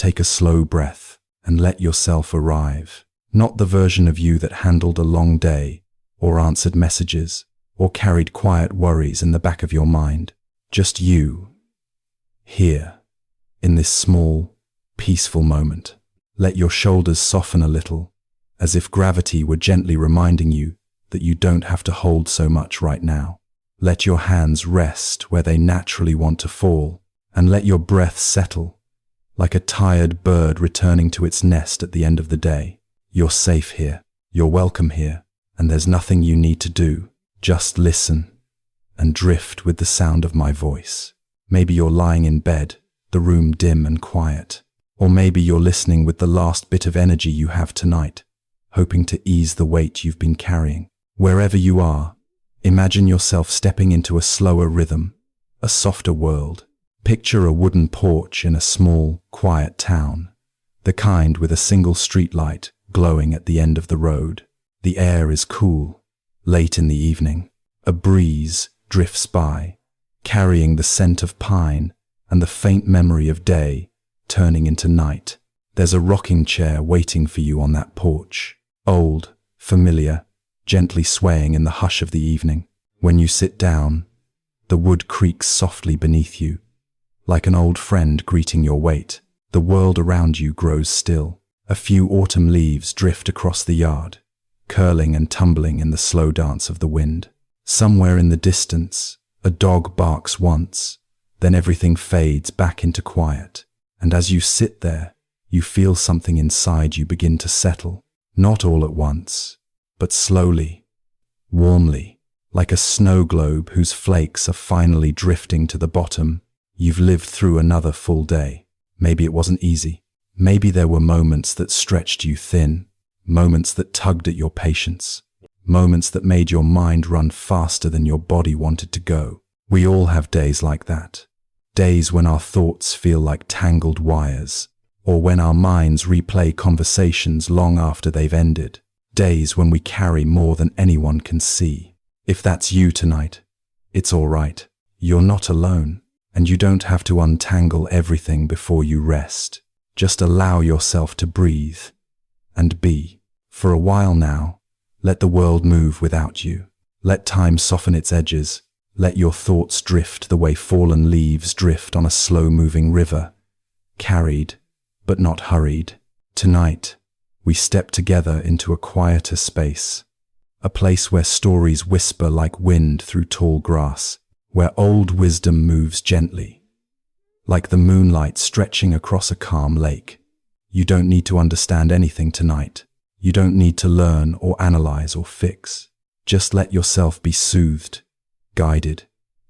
take a slow breath and let yourself arrive. Not the version of you that handled a long day, or answered messages, or carried quiet worries in the back of your mind. Just you, here, in this small, peaceful moment. Let your shoulders soften a little, as if gravity were gently reminding you that you don't have to hold so much right now. Let your hands rest where they naturally want to fall, and let your breath settle, like a tired bird returning to its nest at the end of the day. You're safe here, you're welcome here, and there's nothing you need to do. Just listen and drift with the sound of my voice. Maybe you're lying in bed, the room dim and quiet. Or maybe you're listening with the last bit of energy you have tonight, hoping to ease the weight you've been carrying. Wherever you are, imagine yourself stepping into a slower rhythm, a softer world. Picture a wooden porch in a small, quiet town, the kind with a single streetlight glowing at the end of the road. The air is cool, late in the evening. A breeze drifts by, carrying the scent of pine and the faint memory of day turning into night. There's a rocking chair waiting for you on that porch, old, familiar, gently swaying in the hush of the evening. When you sit down, the wood creaks softly beneath you, like an old friend greeting your weight. The world around you grows still. A few autumn leaves drift across the yard, curling and tumbling in the slow dance of the wind. Somewhere in the distance, a dog barks once, then everything fades back into quiet. And as you sit there, you feel something inside you begin to settle, not all at once, but slowly, warmly, like a snow globe whose flakes are finally drifting to the bottom. You've lived through another full day. Maybe it wasn't easy. Maybe there were moments that stretched you thin, moments that tugged at your patience, moments that made your mind run faster than your body wanted to go. We all have days like that. Days when our thoughts feel like tangled wires, or when our minds replay conversations long after they've ended. Days when we carry more than anyone can see. If that's you tonight, it's all right. You're not alone, and you don't have to untangle everything before you rest. Just allow yourself to breathe and be. For a while now, let the world move without you. Let time soften its edges. Let your thoughts drift the way fallen leaves drift on a slow-moving river, carried but not hurried. Tonight, we step together into a quieter space, a place where stories whisper like wind through tall grass, where old wisdom moves gently, like the moonlight stretching across a calm lake. You don't need to understand anything tonight. You don't need to learn or analyze or fix. Just let yourself be soothed, guided,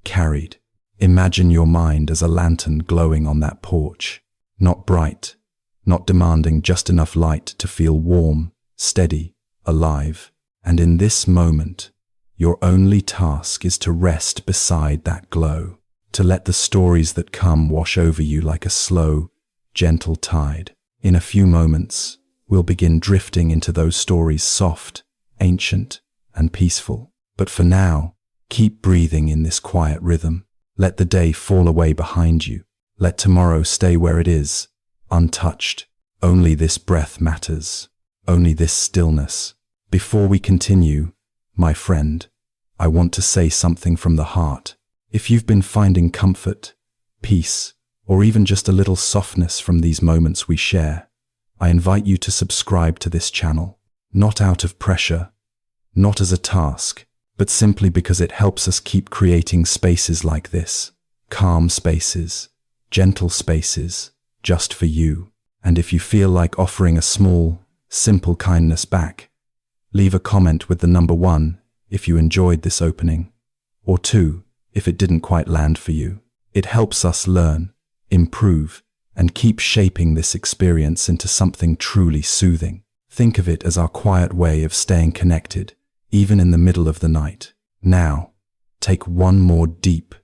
carried. Imagine your mind as a lantern glowing on that porch, not bright, not demanding just enough light to feel warm, steady, alive. And in this moment, your only task is to rest beside that glow, to let the stories that come wash over you like a slow, gentle tide. In a few moments, we'll begin drifting into those stories, soft, ancient, and peaceful. But for now, keep breathing in this quiet rhythm. Let the day fall away behind you. Let tomorrow stay where it is, untouched. Only this breath matters. Only this stillness. Before we continue, my friend, I want to say something from the heart. If you've been finding comfort, peace, or even just a little softness from these moments we share, I invite you to subscribe to this channel, not out of pressure, not as a task, but simply because it helps us keep creating spaces like this, calm spaces, gentle spaces, just for you. And if you feel like offering a small, simple kindness back, leave a comment with the number 1 if you enjoyed this opening, or 2 if it didn't quite land for you. It helps us learn, improve, and keep shaping this experience into something truly soothing. Think of it as our quiet way of staying connected, even in the middle of the night. Now, take one more deep,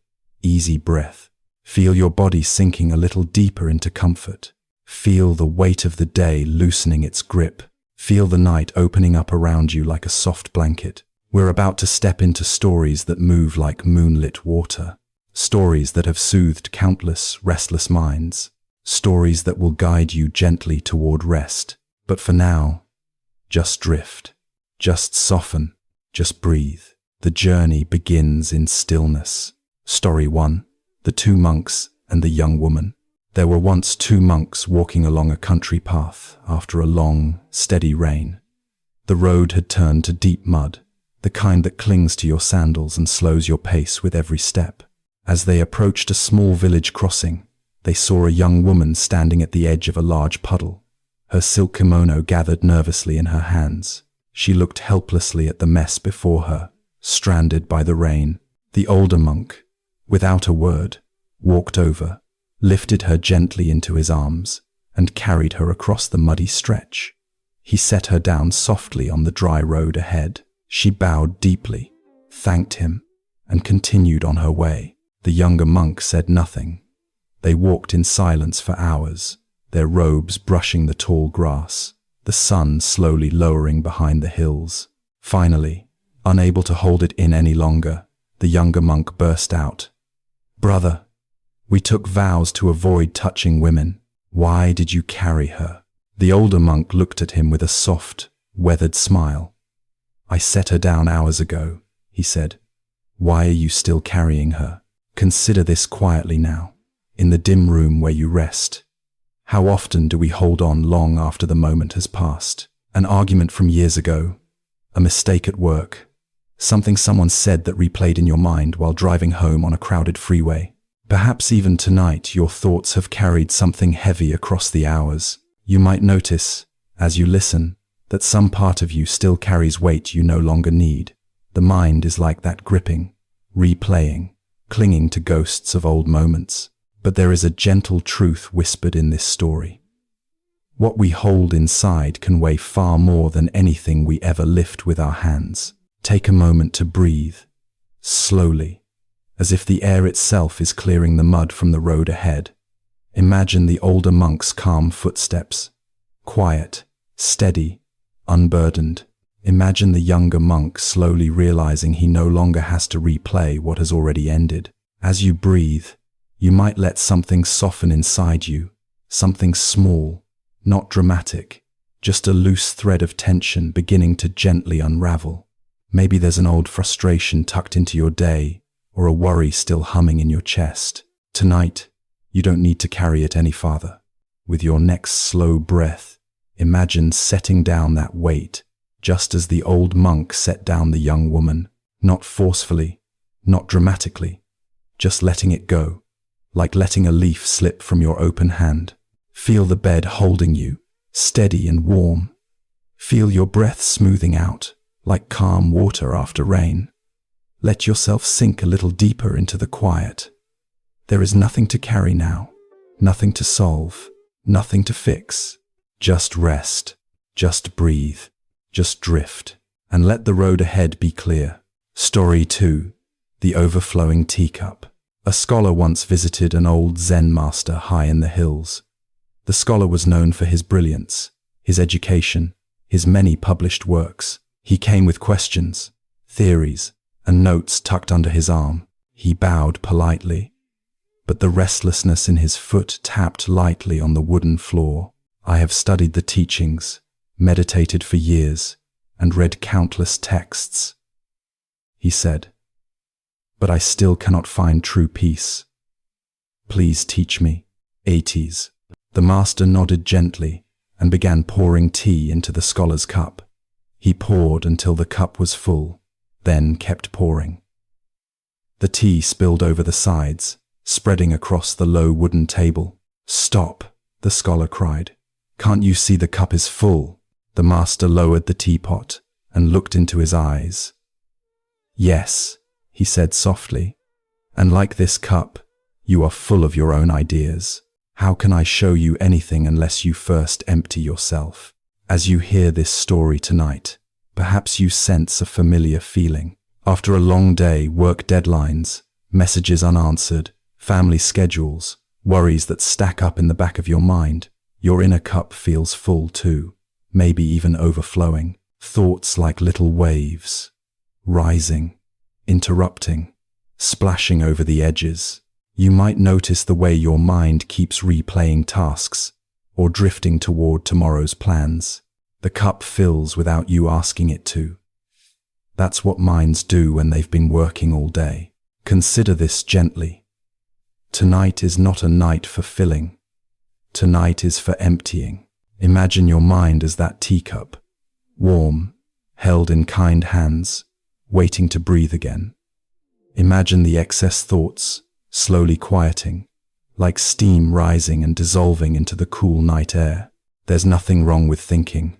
easy breath. Feel your body sinking a little deeper into comfort. Feel the weight of the day loosening its grip. Feel the night opening up around you like a soft blanket. We're about to step into stories that move like moonlit water. Stories that have soothed countless restless minds. stories that will guide you gently toward rest. But for now, just drift, just soften, just breathe. The journey begins in stillness. Story 1. The Two Monks and the Young Woman. There were once two monks walking along a country path after a long, steady rain. The road had turned to deep mud, the kind that clings to your sandals and slows your pace with every step. As they approached a small village crossing, they saw a young woman standing at the edge of a large puddle, her silk kimono gathered nervously in her hands. She looked helplessly at the mess before her, stranded by the rain. The older monk, without a word, walked over, lifted her gently into his arms, and carried her across the muddy stretch. He set her down softly on the dry road ahead. She bowed deeply, thanked him, and continued on her way. The younger monk said nothing. They walked in silence for hours, their robes brushing the tall grass, the sun slowly lowering behind the hills. Finally, unable to hold it in any longer, the younger monk burst out. "Brother, we took vows to avoid touching women. Why did you carry her?" The older monk looked at him with a soft, weathered smile. "I set her down hours ago," he said. "Why are you still carrying her? Consider this quietly now, in the dim room where you rest. How often do we hold on long after the moment has passed? An argument from years ago, a mistake at work, something someone said that replayed in your mind while driving home on a crowded freeway. Perhaps even tonight your thoughts have carried something heavy across the hours. You might notice, as you listen, that some part of you still carries weight you no longer need. The mind is like that, gripping, replaying, clinging to ghosts of old moments. But there is a gentle truth whispered in this story. What we hold inside can weigh far more than anything we ever lift with our hands. Take a moment to breathe, slowly, as if the air itself is clearing the mud from the road ahead. Imagine the older monk's calm footsteps, quiet, steady, unburdened. Imagine the younger monk slowly realizing he no longer has to replay what has already ended. As you breathe, you might let something soften inside you, something small, not dramatic, just a loose thread of tension beginning to gently unravel. Maybe there's an old frustration tucked into your day, or a worry still humming in your chest. Tonight, you don't need to carry it any farther. With your next slow breath, imagine setting down that weight, just as the old monk set down the young woman, not forcefully, not dramatically, just letting it go, like letting a leaf slip from your open hand. Feel the bed holding you, steady and warm. Feel your breath smoothing out, like calm water after rain. Let yourself sink a little deeper into the quiet. There is nothing to carry now, nothing to solve, nothing to fix. Just rest, just breathe, just drift, and let the road ahead be clear. Story 2. The Overflowing Teacup. A scholar once visited an old Zen master high in the hills. The scholar was known for his brilliance, his education, his many published works. He came with questions, theories, and notes tucked under his arm. He bowed politely, but the restlessness in his foot tapped lightly on the wooden floor. "I have studied the teachings, meditated for years, and read countless texts," he said, "but I still cannot find true peace. Please teach me." 80s. The master nodded gently and began pouring tea into the scholar's cup. He poured until the cup was full, then kept pouring. The tea spilled over the sides, spreading across the low wooden table. "Stop," the scholar cried. "Can't you see the cup is full?" The master lowered the teapot and looked into his eyes. "Yes," he said softly, "and like this cup, you are full of your own ideas. How can I show you anything unless you first empty yourself?" As you hear this story tonight, perhaps you sense a familiar feeling. After a long day, work deadlines, messages unanswered, family schedules, worries that stack up in the back of your mind, your inner cup feels full too, maybe even overflowing. Thoughts like little waves, rising, interrupting, splashing over the edges. You might notice the way your mind keeps replaying tasks or drifting toward tomorrow's plans. The cup fills without you asking it to. That's what minds do when they've been working all day. Consider this gently. Tonight is not a night for filling. Tonight is for emptying. Imagine your mind as that teacup, warm, held in kind hands, waiting to breathe again. Imagine the excess thoughts slowly quieting, like steam rising and dissolving into the cool night air. There's nothing wrong with thinking,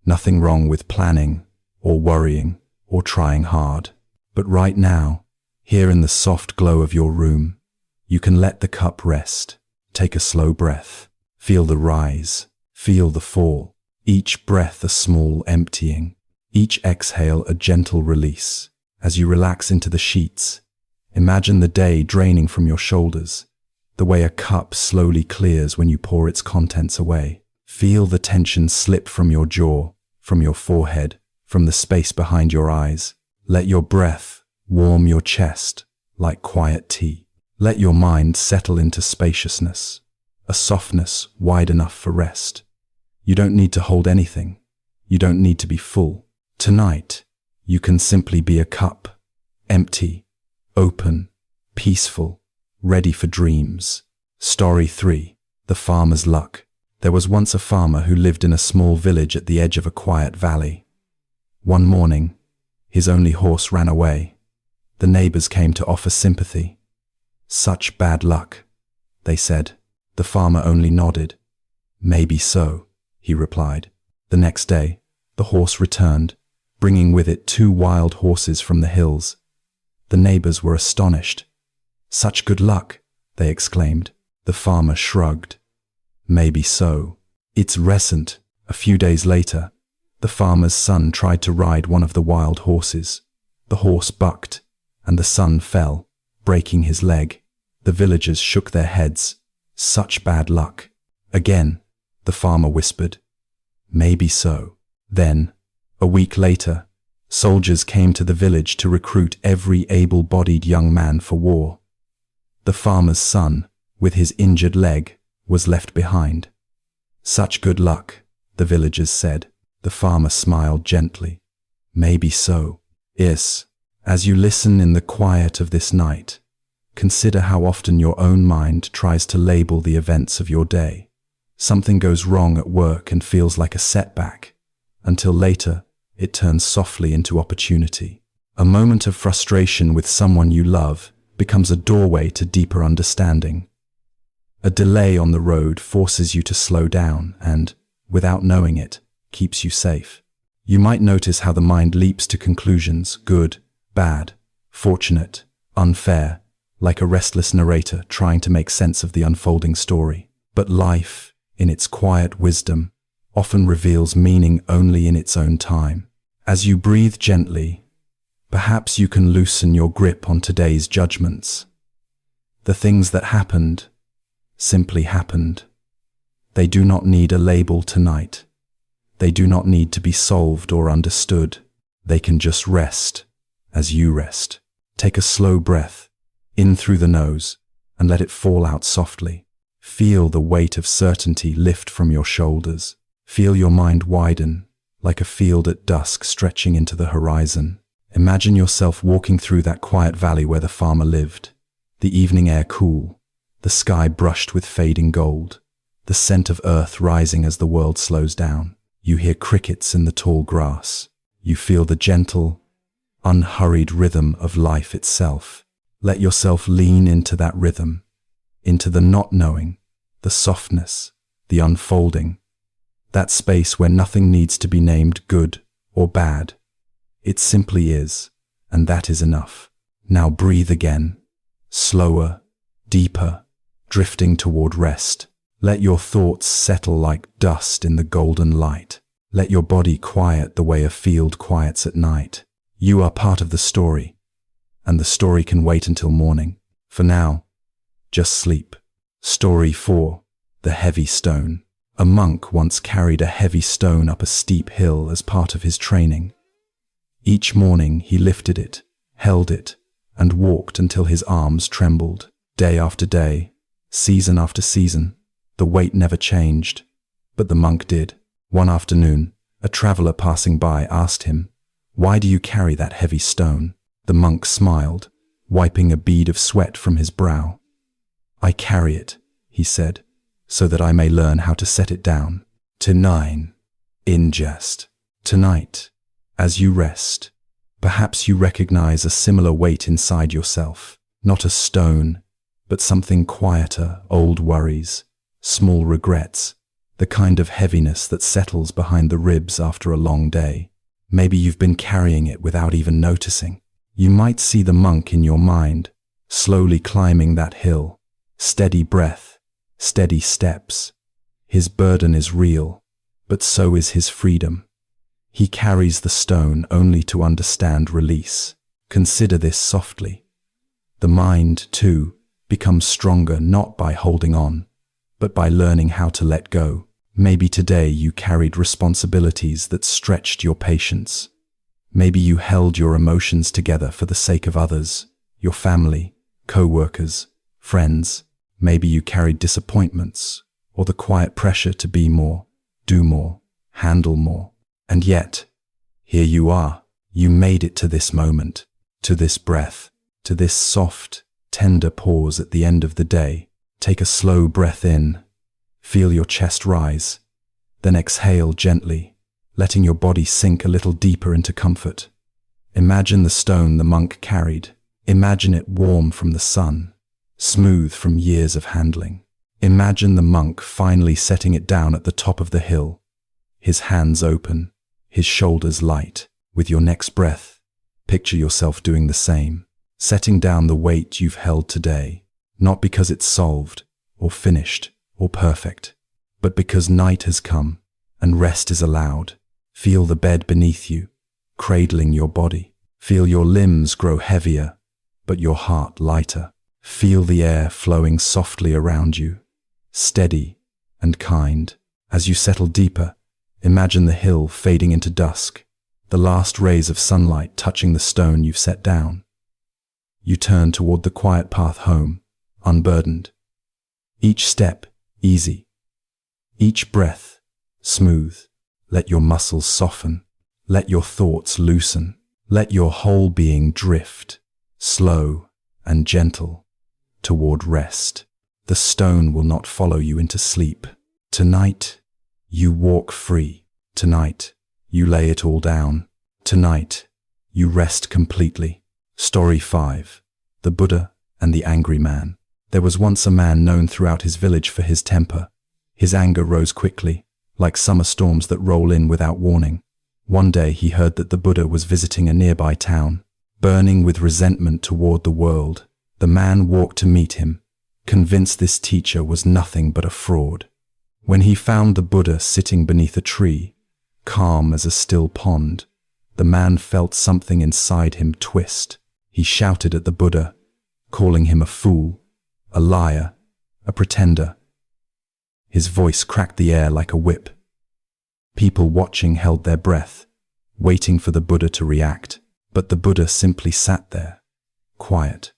nothing wrong with planning or worrying or trying hard. But right now, here in the soft glow of your room, you can let the cup rest. Take a slow breath. Feel the rise. Feel the fall. Each breath a small emptying. Each exhale a gentle release. As you relax into the sheets, imagine the day draining from your shoulders, the way a cup slowly clears when you pour its contents away. Feel the tension slip from your jaw, from your forehead, from the space behind your eyes. Let your breath warm your chest like quiet tea. Let your mind settle into spaciousness, a softness wide enough for rest. You don't need to hold anything. You don't need to be full. Tonight, you can simply be a cup, empty, open, peaceful, ready for dreams. Story 3. The Farmer's Luck. There was once a farmer who lived in a small village at the edge of a quiet valley. One morning, his only horse ran away. The neighbors came to offer sympathy. "Such bad luck," they said. The farmer only nodded. "Maybe so," he replied. The next day, the horse returned, bringing with it 2 wild horses from the hills. The neighbors were astonished. "Such good luck," they exclaimed. The farmer shrugged. "Maybe so. It's recent." A few days later, the farmer's son tried to ride one of the wild horses. The horse bucked, and the son fell, breaking his leg. The villagers shook their heads. "Such bad luck." Again, the farmer whispered, "Maybe so." Then, a week later, soldiers came to the village to recruit every able-bodied young man for war. The farmer's son, with his injured leg, was left behind. "Such good luck," the villagers said. The farmer smiled gently. "Maybe so." Yes, as you listen in the quiet of this night, consider how often your own mind tries to label the events of your day. Something goes wrong at work and feels like a setback, until later it turns softly into opportunity. A moment of frustration with someone you love becomes a doorway to deeper understanding. A delay on the road forces you to slow down and, without knowing it, keeps you safe. You might notice how the mind leaps to conclusions: good, bad, fortunate, unfair, like a restless narrator trying to make sense of the unfolding story. But life, in its quiet wisdom, often reveals meaning only in its own time. As you breathe gently, perhaps you can loosen your grip on today's judgments. The things that happened simply happened. They do not need a label tonight. They do not need to be solved or understood. They can just rest as you rest. Take a slow breath in through the nose and let it fall out softly. Feel the weight of certainty lift from your shoulders. Feel your mind widen, like a field at dusk stretching into the horizon. Imagine yourself walking through that quiet valley where the farmer lived. The evening air cool, the sky brushed with fading gold, the scent of earth rising as the world slows down. You hear crickets in the tall grass. You feel the gentle, unhurried rhythm of life itself. Let yourself lean into that rhythm, into the not knowing, the softness, the unfolding, that space where nothing needs to be named good or bad. It simply is, and that is enough. Now breathe again, slower, deeper, drifting toward rest. Let your thoughts settle like dust in the golden light. Let your body quiet the way a field quiets at night. You are part of the story, and the story can wait until morning. For now, just sleep. Story 4. The Heavy Stone. A monk once carried a heavy stone up a steep hill as part of his training. Each morning he lifted it, held it, and walked until his arms trembled. Day after day, season after season, the weight never changed, but the monk did. One afternoon, a traveler passing by asked him, "Why do you carry that heavy stone?" The monk smiled, wiping a bead of sweat from his brow. "I carry it," he said, "so that I may learn how to set it down." In jest. Tonight, as you rest, perhaps you recognize a similar weight inside yourself. Not a stone, but something quieter, old worries, small regrets, the kind of heaviness that settles behind the ribs after a long day. Maybe you've been carrying it without even noticing. You might see the monk in your mind, slowly climbing that hill, steady breath, steady steps. His burden is real, but so is his freedom. He carries the stone only to understand release. Consider this softly. The mind, too, becomes stronger not by holding on, but by learning how to let go. Maybe today you carried responsibilities that stretched your patience. Maybe you held your emotions together for the sake of others, your family, co-workers, friends. Maybe you carried disappointments or the quiet pressure to be more, do more, handle more. And yet, here you are. You made it to this moment, to this breath, to this soft, tender pause at the end of the day. Take a slow breath in. Feel your chest rise. Then exhale gently, letting your body sink a little deeper into comfort. Imagine the stone the monk carried. Imagine it warm from the sun, smooth from years of handling. Imagine the monk finally setting it down at the top of the hill, his hands open, his shoulders light. With your next breath, picture yourself doing the same, setting down the weight you've held today, not because it's solved, or finished, or perfect, but because night has come and rest is allowed. Feel the bed beneath you, cradling your body. Feel your limbs grow heavier, but your heart lighter. Feel the air flowing softly around you, steady and kind. As you settle deeper, imagine the hill fading into dusk, the last rays of sunlight touching the stone you've set down. You turn toward the quiet path home, unburdened. Each step easy, each breath smooth. Let your muscles soften, let your thoughts loosen, let your whole being drift, slow and gentle, toward rest. The stone will not follow you into sleep. Tonight, you walk free. Tonight, you lay it all down. Tonight, you rest completely. Story 5. The Buddha and the Angry Man. There was once a man known throughout his village for his temper. His anger rose quickly, like summer storms that roll in without warning. One day he heard that the Buddha was visiting a nearby town. Burning with resentment toward the world, the man walked to meet him, convinced this teacher was nothing but a fraud. When he found the Buddha sitting beneath a tree, calm as a still pond, the man felt something inside him twist. He shouted at the Buddha, calling him a fool, a liar, a pretender. His voice cracked the air like a whip. People watching held their breath, waiting for the Buddha to react. But the Buddha simply sat there, quiet,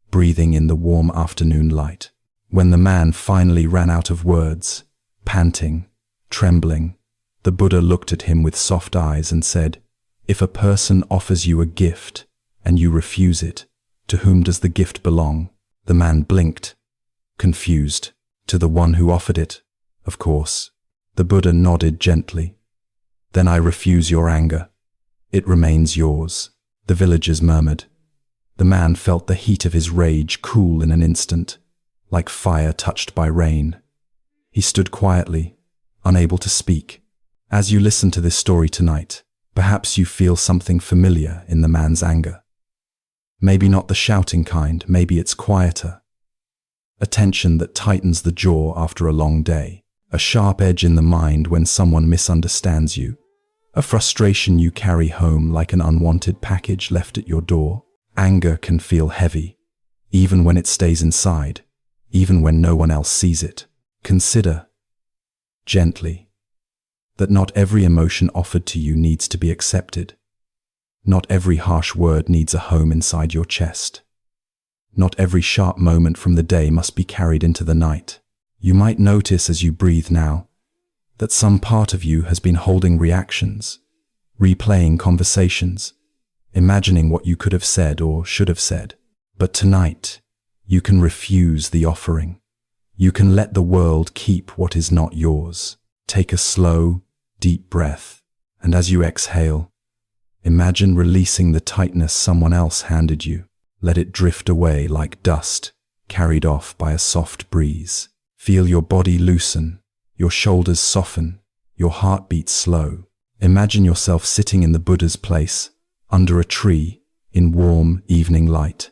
breathing in the warm afternoon light. When the man finally ran out of words, panting, trembling, the Buddha looked at him with soft eyes and said, "If a person offers you a gift and you refuse it, to whom does the gift belong?" The man blinked, confused. "To the one who offered it, of course." The Buddha nodded gently. "Then I refuse your anger. It remains yours." The villagers murmured. The man felt the heat of his rage cool in an instant, like fire touched by rain. He stood quietly, unable to speak. As you listen to this story tonight, perhaps you feel something familiar in the man's anger. Maybe not the shouting kind, maybe it's quieter. A tension that tightens the jaw after a long day. A sharp edge in the mind when someone misunderstands you. A frustration you carry home like an unwanted package left at your door. Anger can feel heavy, even when it stays inside, even when no one else sees it. Consider, gently, that not every emotion offered to you needs to be accepted. Not every harsh word needs a home inside your chest. Not every sharp moment from the day must be carried into the night. You might notice as you breathe now that some part of you has been holding reactions, replaying conversations, imagining what you could have said or should have said. But tonight, you can refuse the offering. You can let the world keep what is not yours. Take a slow, deep breath, and as you exhale, imagine releasing the tightness someone else handed you. Let it drift away like dust, carried off by a soft breeze. Feel your body loosen, your shoulders soften, your heartbeat slow. Imagine yourself sitting in the Buddha's place, under a tree, in warm evening light.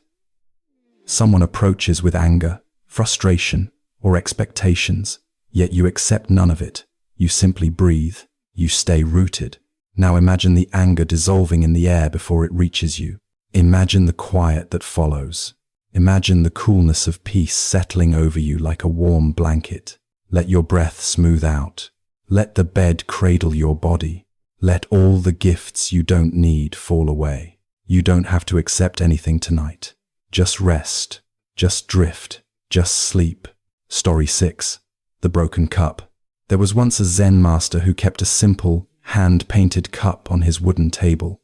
Someone approaches with anger, frustration, or expectations, yet you accept none of it. You simply breathe, you stay rooted. Now imagine the anger dissolving in the air before it reaches you. Imagine the quiet that follows. Imagine the coolness of peace settling over you like a warm blanket. Let your breath smooth out. Let the bed cradle your body. Let all the gifts you don't need fall away. You don't have to accept anything tonight. Just rest, just drift, just sleep. Story 6. The Broken Cup. There was once a Zen master who kept a simple, hand-painted cup on his wooden table.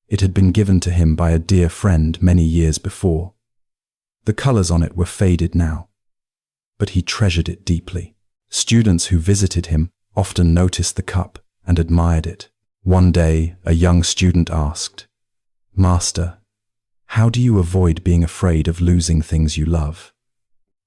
It had been given to him by a dear friend many years before. The colors on it were faded now, but he treasured it deeply. Students who visited him often noticed the cup and admired it. One day, a young student asked, "Master, how do you avoid being afraid of losing things you love?"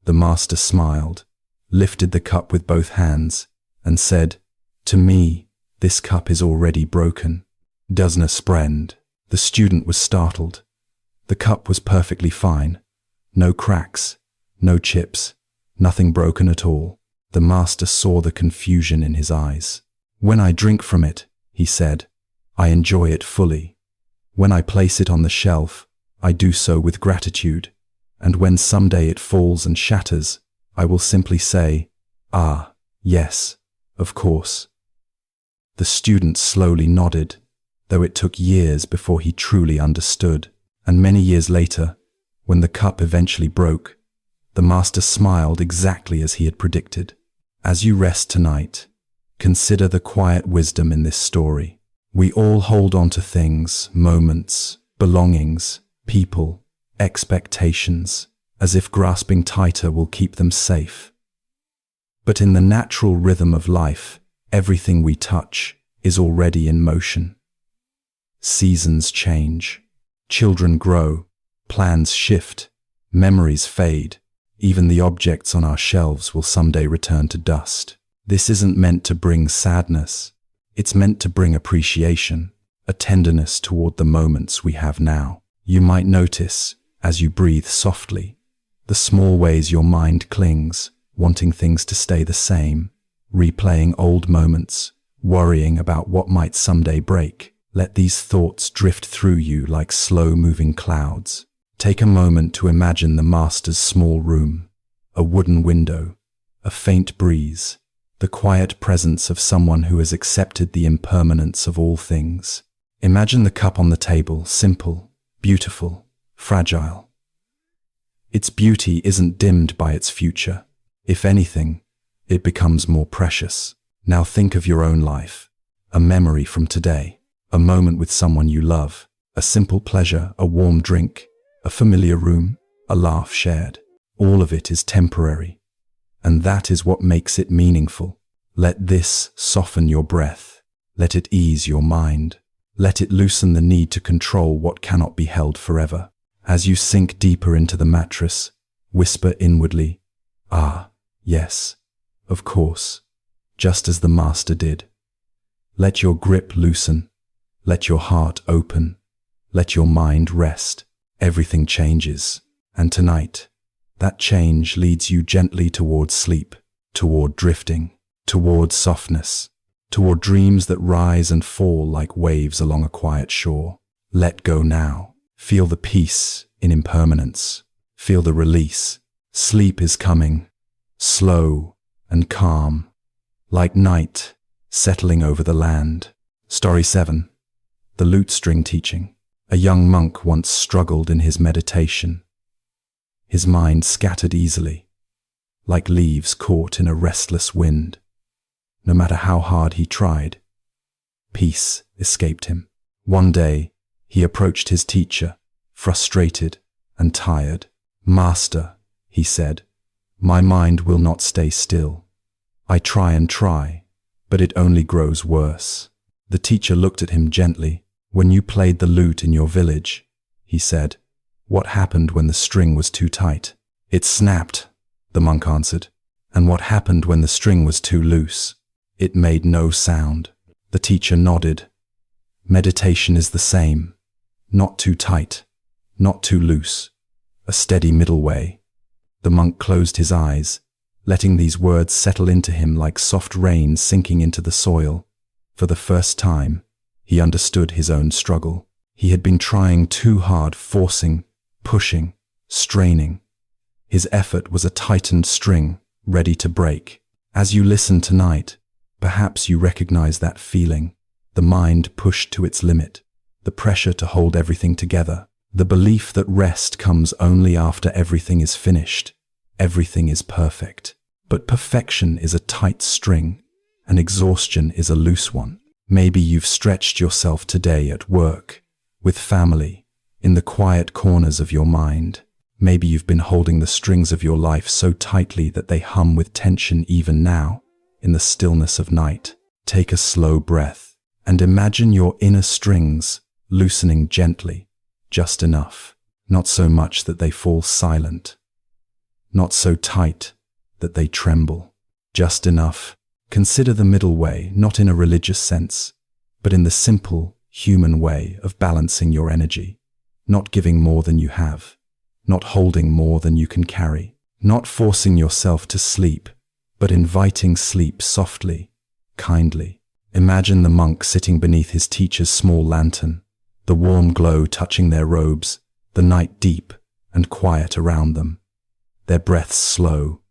The master smiled, lifted the cup with both hands, and said, "To me, this cup is already broken." Doesn't friend? The student was startled. The cup was perfectly fine. No cracks, no chips, nothing broken at all. The master saw the confusion in his eyes. "When I drink from it," he said, "I enjoy it fully. When I place it on the shelf, I do so with gratitude. And when someday it falls and shatters, I will simply say, 'Ah, yes, of course.'" The student slowly nodded, though it took years before he truly understood. And many years later, when the cup eventually broke, the master smiled exactly as he had predicted. As you rest tonight, consider the quiet wisdom in this story. We all hold on to things, moments, belongings, people, expectations, as if grasping tighter will keep them safe. But in the natural rhythm of life, everything we touch is already in motion. Seasons change, children grow, plans shift, memories fade. Even the objects on our shelves will someday return to dust. This isn't meant to bring sadness. It's meant to bring appreciation, a tenderness toward the moments we have now. You might notice, as you breathe softly, the small ways your mind clings, wanting things to stay the same, replaying old moments, worrying about what might someday break. Let these thoughts drift through you like slow-moving clouds. Take a moment to imagine the master's small room, a wooden window, a faint breeze, the quiet presence of someone who has accepted the impermanence of all things. Imagine the cup on the table, simple, beautiful, fragile. Its beauty isn't dimmed by its future. If anything, it becomes more precious. Now think of your own life, a memory from today, a moment with someone you love, a simple pleasure, a warm drink, a familiar room, a laugh shared. All of it is temporary, and that is what makes it meaningful. Let this soften your breath. Let it ease your mind. Let it loosen the need to control what cannot be held forever. As you sink deeper into the mattress, whisper inwardly, "Ah, yes, of course," just as the master did. Let your grip loosen. Let your heart open. Let your mind rest. Everything changes, and tonight, that change leads you gently toward sleep, toward drifting, toward softness, toward dreams that rise and fall like waves along a quiet shore. Let go now. Feel the peace in impermanence. Feel the release. Sleep is coming, slow and calm, like night settling over the land. Story 7. The Lute String Teaching. A young monk once struggled in his meditation. His mind scattered easily, like leaves caught in a restless wind. No matter how hard he tried, peace escaped him. One day, he approached his teacher, frustrated and tired. "Master," he said, "my mind will not stay still. I try and try, but it only grows worse." The teacher looked at him gently. "When you played the lute in your village," he said, "what happened when the string was too tight?" "It snapped," the monk answered. "And what happened when the string was too loose?" "It made no sound." The teacher nodded. Meditation is the same. Not too tight, not too loose. A steady middle way. The monk closed his eyes, letting these words settle into him like soft rain sinking into the soil. For the first time, he understood his own struggle. He had been trying too hard, forcing, pushing, straining. His effort was a tightened string, ready to break. As you listen tonight, perhaps you recognize that feeling. The mind pushed to its limit, the pressure to hold everything together, the belief that rest comes only after everything is finished, everything is perfect. But perfection is a tight string, and exhaustion is a loose one. Maybe you've stretched yourself today at work, with family, in the quiet corners of your mind. Maybe you've been holding the strings of your life so tightly that they hum with tension even now, in the stillness of night. Take a slow breath and imagine your inner strings loosening gently, just enough, not so much that they fall silent, not so tight that they tremble, just enough. Consider the middle way, not in a religious sense, but in the simple, human way of balancing your energy, not giving more than you have, not holding more than you can carry, not forcing yourself to sleep, but inviting sleep softly, kindly. Imagine the monk sitting beneath his teacher's small lantern, the warm glow touching their robes, the night deep and quiet around them, their breaths slow,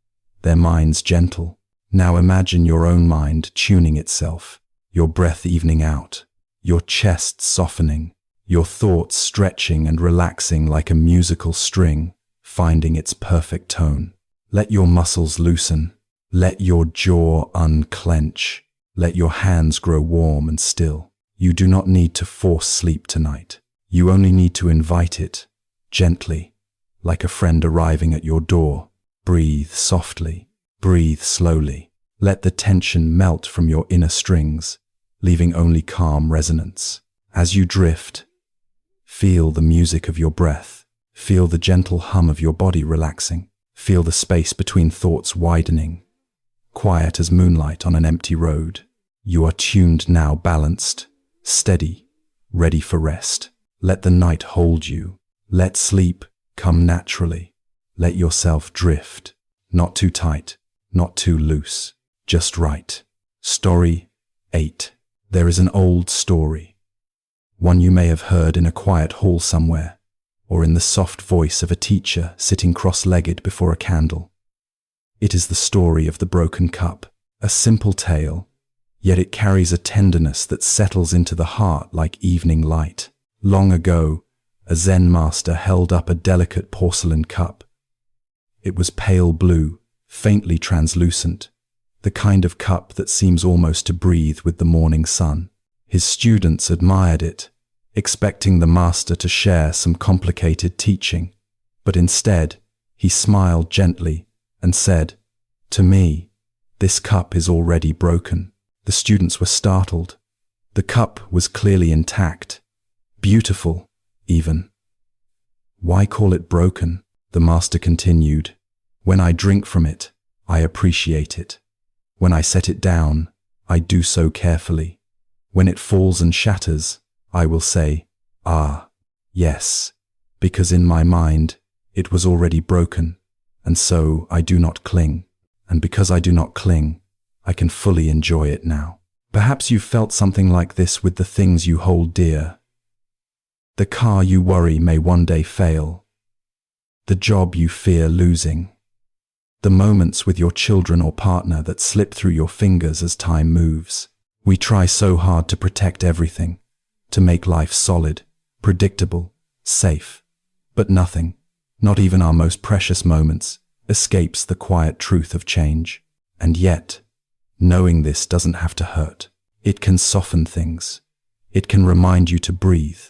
their minds gentle. Now imagine your own mind tuning itself, your breath evening out, your chest softening, your thoughts stretching and relaxing like a musical string, finding its perfect tone. Let your muscles loosen, let your jaw unclench, let your hands grow warm and still. You do not need to force sleep tonight. You only need to invite it, gently, like a friend arriving at your door. Breathe softly, breathe slowly. Let the tension melt from your inner strings, leaving only calm resonance. As you drift, feel the music of your breath. Feel the gentle hum of your body relaxing. Feel the space between thoughts widening, quiet as moonlight on an empty road. You are tuned now, balanced, steady, ready for rest. Let the night hold you. Let sleep come naturally. Let yourself drift, not too tight, not too loose, just right. Story 8. There is an old story, one you may have heard in a quiet hall somewhere, or in the soft voice of a teacher sitting cross-legged before a candle. It is the story of the broken cup, a simple tale, yet it carries a tenderness that settles into the heart like evening light. Long ago, a Zen master held up a delicate porcelain cup. It was pale blue, faintly translucent, the kind of cup that seems almost to breathe with the morning sun. His students admired it, expecting the master to share some complicated teaching, but instead, he smiled gently and said, "To me, this cup is already broken." The students were startled. The cup was clearly intact, beautiful, even. "Why call it broken?" the master continued. "When I drink from it, I appreciate it. When I set it down, I do so carefully. When it falls and shatters, I will say, 'Ah, yes,' because in my mind, it was already broken, and so I do not cling. And because I do not cling, I can fully enjoy it now." Perhaps you've felt something like this with the things you hold dear. The car you worry may one day fail. The job you fear losing. The moments with your children or partner that slip through your fingers as time moves. We try so hard to protect everything, to make life solid, predictable, safe. But nothing, Not even our most precious moments escapes the quiet truth of change. And yet, knowing this doesn't have to hurt. It can soften things. It can remind you to breathe,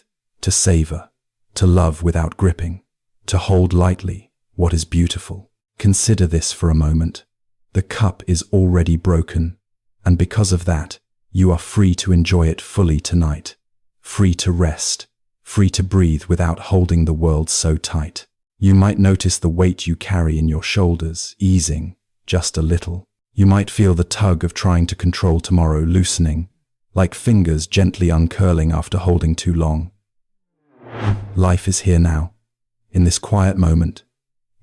to savor, to love without gripping, to hold lightly what is beautiful. Consider this for a moment. The cup is already broken, and because of that, you are free to enjoy it fully tonight. Free to rest, free to breathe without holding the world so tight. You might notice the weight you carry in your shoulders easing just a little. You might feel the tug of trying to control tomorrow loosening, like fingers gently uncurling after holding too long. Life is here now, in this quiet moment,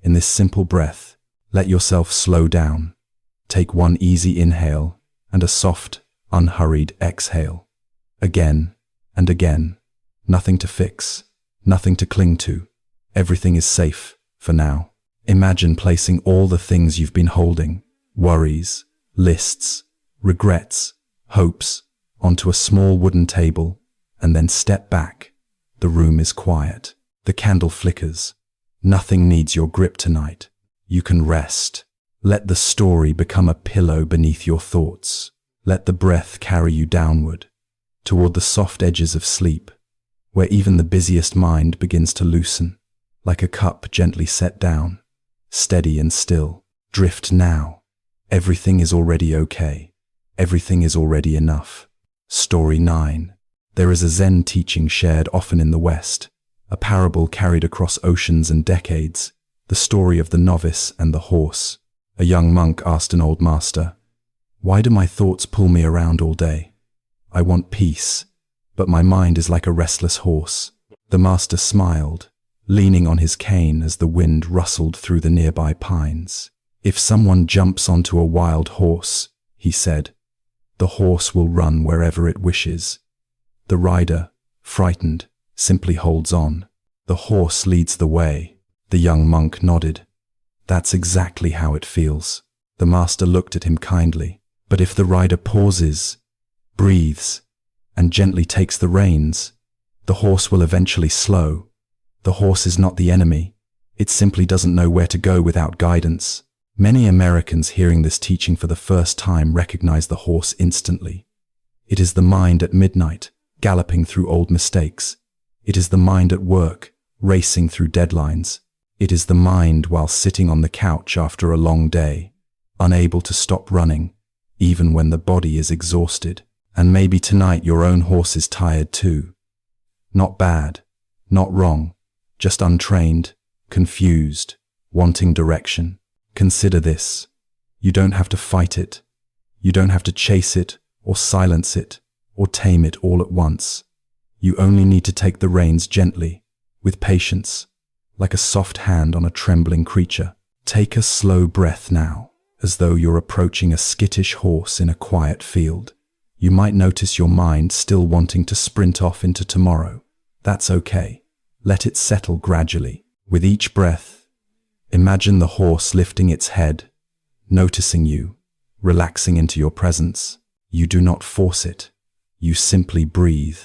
in this simple breath. Let yourself slow down. Take one easy inhale and a soft, unhurried exhale. Again and again. Nothing to fix, nothing to cling to. Everything is safe for now. Imagine placing all the things you've been holding, worries, lists, regrets, hopes, onto a small wooden table, and then step back. The room is quiet. The candle flickers. Nothing needs your grip tonight. You can rest. Let the story become a pillow beneath your thoughts. Let the breath carry you downward, toward the soft edges of sleep, where even the busiest mind begins to loosen, like a cup gently set down, steady and still. Drift now. Everything is already okay. Everything is already enough. Story 9. There is a Zen teaching shared often in the West, a parable carried across oceans and decades, the story of the novice and the horse. A young monk asked an old master, "Why do my thoughts pull me around all day? I want peace, but my mind is like a restless horse." The master smiled, leaning on his cane as the wind rustled through the nearby pines. "If someone jumps onto a wild horse," he said, "the horse will run wherever it wishes. The rider, frightened, simply holds on. The horse leads the way." The young monk nodded. "That's exactly how it feels." The master looked at him kindly. "But if the rider pauses, breathes, and gently takes the reins, the horse will eventually slow. The horse is not the enemy. It simply doesn't know where to go without guidance." Many Americans hearing this teaching for the first time recognize the horse instantly. It is the mind at midnight, galloping through old mistakes. It is the mind at work, racing through deadlines. It is the mind while sitting on the couch after a long day, unable to stop running, even when the body is exhausted. And maybe tonight your own horse is tired too. Not bad, not wrong, just untrained, confused, wanting direction. Consider this. You don't have to fight it. You don't have to chase it or silence it or tame it all at once. You only need to take the reins gently, with patience, like a soft hand on a trembling creature. Take a slow breath now, as though you're approaching a skittish horse in a quiet field. You might notice your mind still wanting to sprint off into tomorrow. That's okay. Let it settle gradually. With each breath, imagine the horse lifting its head, noticing you, relaxing into your presence. You do not force it. You simply breathe,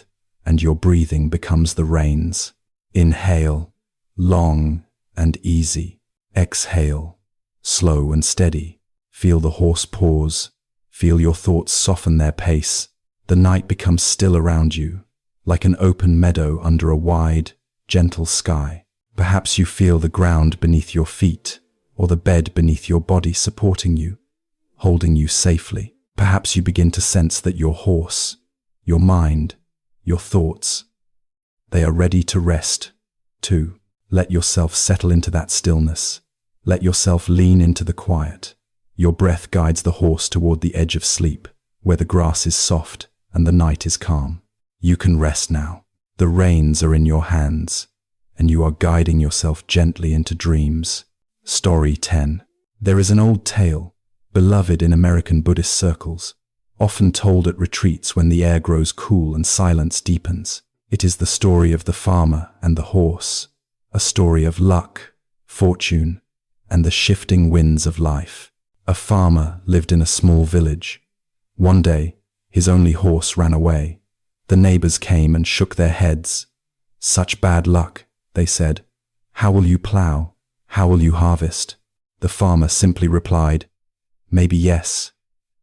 and your breathing becomes the reins. Inhale, long and easy. Exhale, slow and steady. Feel the horse pause. Feel your thoughts soften their pace. The night becomes still around you, like an open meadow under a wide, gentle sky. Perhaps you feel the ground beneath your feet, or the bed beneath your body supporting you, holding you safely. Perhaps you begin to sense that your horse, your mind, your thoughts, they are ready to rest, too. Let yourself settle into that stillness. Let yourself lean into the quiet. Your breath guides the horse toward the edge of sleep, where the grass is soft and the night is calm. You can rest now. The reins are in your hands, and you are guiding yourself gently into dreams. Story 10. There is an old tale, beloved in American Buddhist circles, often told at retreats when the air grows cool and silence deepens. It is the story of the farmer and the horse, a story of luck, fortune, and the shifting winds of life. A farmer lived in a small village. One day, his only horse ran away. The neighbors came and shook their heads. "Such bad luck," they said. How will you plow? How will you harvest? The farmer simply replied, maybe yes,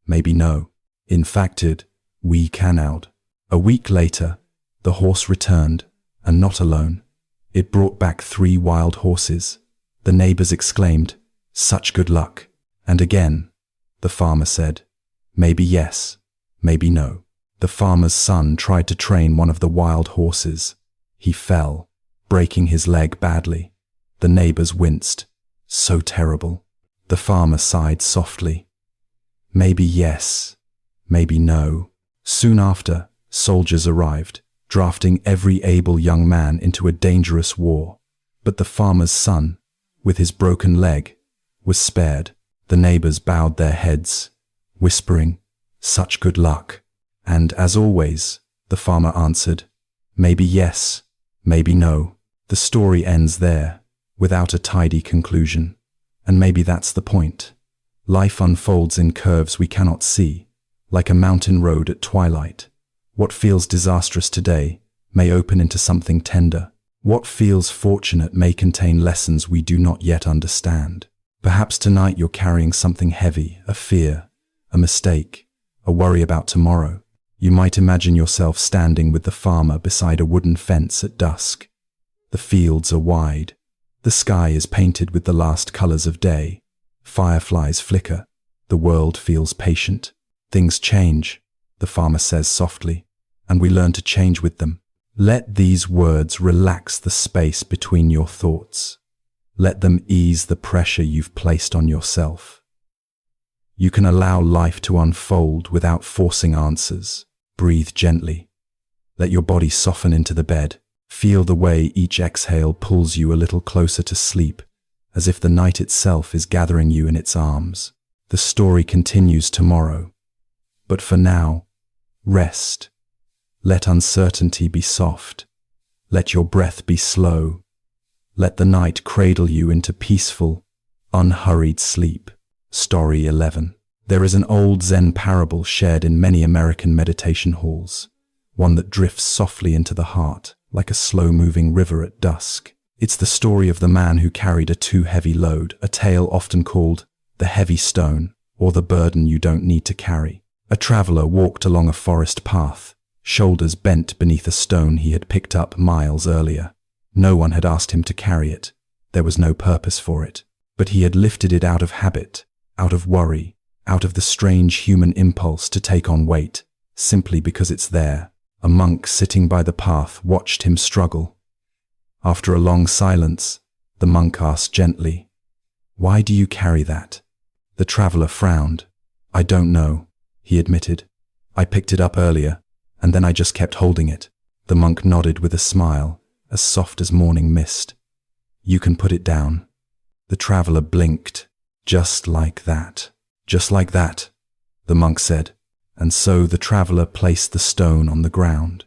maybe no. In fact, we can out. A week later, the horse returned, and not alone. It brought back 3 wild horses. The neighbors exclaimed, such good luck. And again, the farmer said, maybe yes, maybe no. The farmer's son tried to train one of the wild horses. He fell, breaking his leg badly. The neighbors winced. So terrible. The farmer sighed softly. Maybe yes, maybe no. Soon after, soldiers arrived, drafting every able young man into a dangerous war. But the farmer's son, with his broken leg, was spared. The neighbors bowed their heads, whispering, such good luck. And as always, the farmer answered, maybe yes, maybe no. The story ends there, without a tidy conclusion. And maybe that's the point. Life unfolds in curves we cannot see, like a mountain road at twilight. What feels disastrous today may open into something tender. What feels fortunate may contain lessons we do not yet understand. Perhaps tonight you're carrying something heavy, a fear, a mistake, a worry about tomorrow. You might imagine yourself standing with the farmer beside a wooden fence at dusk. The fields are wide. The sky is painted with the last colors of day. Fireflies flicker. The world feels patient. Things change, the farmer says softly, and we learn to change with them. Let these words relax the space between your thoughts. Let them ease the pressure you've placed on yourself. You can allow life to unfold without forcing answers. Breathe gently. Let your body soften into the bed. Feel the way each exhale pulls you a little closer to sleep, as if the night itself is gathering you in its arms. The story continues tomorrow. But for now, rest. Let uncertainty be soft. Let your breath be slow. Let the night cradle you into peaceful, unhurried sleep. Story 11. There is an old Zen parable shared in many American meditation halls, one that drifts softly into the heart, like a slow-moving river at dusk. It's the story of the man who carried a too heavy load, a tale often called the heavy stone, or the burden you don't need to carry. A traveler walked along a forest path, shoulders bent beneath a stone he had picked up miles earlier. No one had asked him to carry it. There was no purpose for it. But he had lifted it out of habit, out of worry, out of the strange human impulse to take on weight, simply because it's there. A monk sitting by the path watched him struggle. After a long silence, the monk asked gently, "Why do you carry that?" The traveler frowned. "I don't know," he admitted. "I picked it up earlier, and then I just kept holding it." The monk nodded with a smile, as soft as morning mist. "You can put it down." The traveler blinked. "Just like that." "Just like that," the monk said. And so the traveler placed the stone on the ground.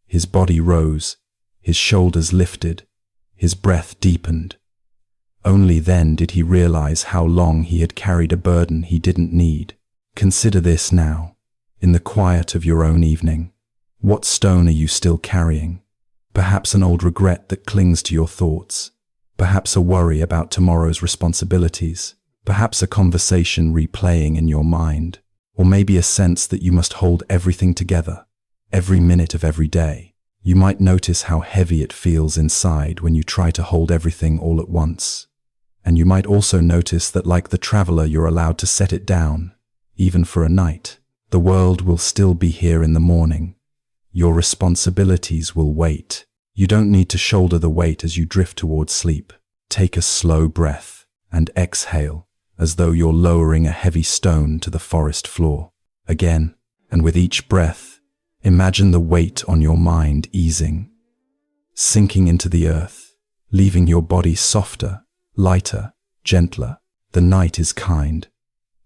His body rose, his shoulders lifted, his breath deepened. Only then did he realize how long he had carried a burden he didn't need. Consider this now, in the quiet of your own evening. What stone are you still carrying? Perhaps an old regret that clings to your thoughts. Perhaps a worry about tomorrow's responsibilities. Perhaps a conversation replaying in your mind. Or maybe a sense that you must hold everything together, every minute of every day. You might notice how heavy it feels inside when you try to hold everything all at once. And you might also notice that, like the traveler, you're allowed to set it down, even for a night. The world will still be here in the morning. Your responsibilities will wait. You don't need to shoulder the weight as you drift towards sleep. Take a slow breath and exhale, as though you're lowering a heavy stone to the forest floor. Again, and with each breath, imagine the weight on your mind easing, sinking into the earth, leaving your body softer, lighter, gentler. The night is kind.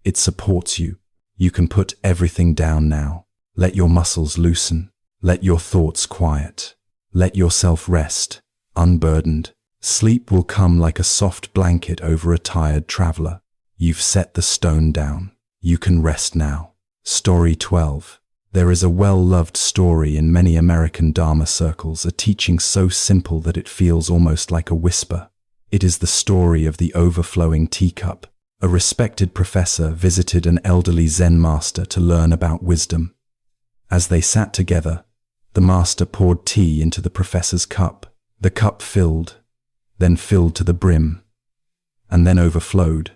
It supports you. You can put everything down now. Let your muscles loosen. Let your thoughts quiet. Let yourself rest, unburdened. Sleep will come like a soft blanket over a tired traveler. You've set the stone down. You can rest now. Story 12. There is a well-loved story in many American Dharma circles, a teaching so simple that it feels almost like a whisper. It is the story of the overflowing teacup. A respected professor visited an elderly Zen master to learn about wisdom. As they sat together, the master poured tea into the professor's cup. The cup filled, then filled to the brim, and then overflowed,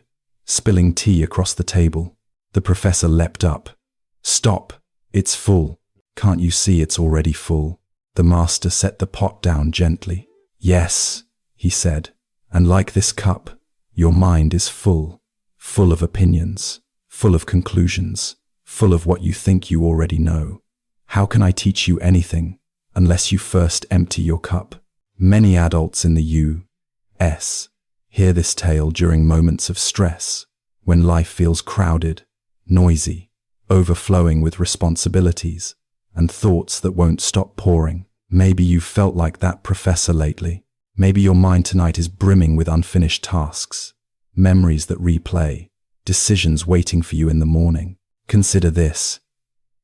spilling tea across the table. The professor leapt up. "Stop! It's full. Can't you see it's already full?" The master set the pot down gently. "Yes," he said, "and like this cup, your mind is full. Full of opinions, full of conclusions, full of what you think you already know. How can I teach you anything unless you first empty your cup?" Many adults in the U.S. hear this tale during moments of stress, when life feels crowded, noisy, overflowing with responsibilities and thoughts that won't stop pouring. Maybe you've felt like that professor lately. Maybe your mind tonight is brimming with unfinished tasks, memories that replay, decisions waiting for you in the morning. Consider this.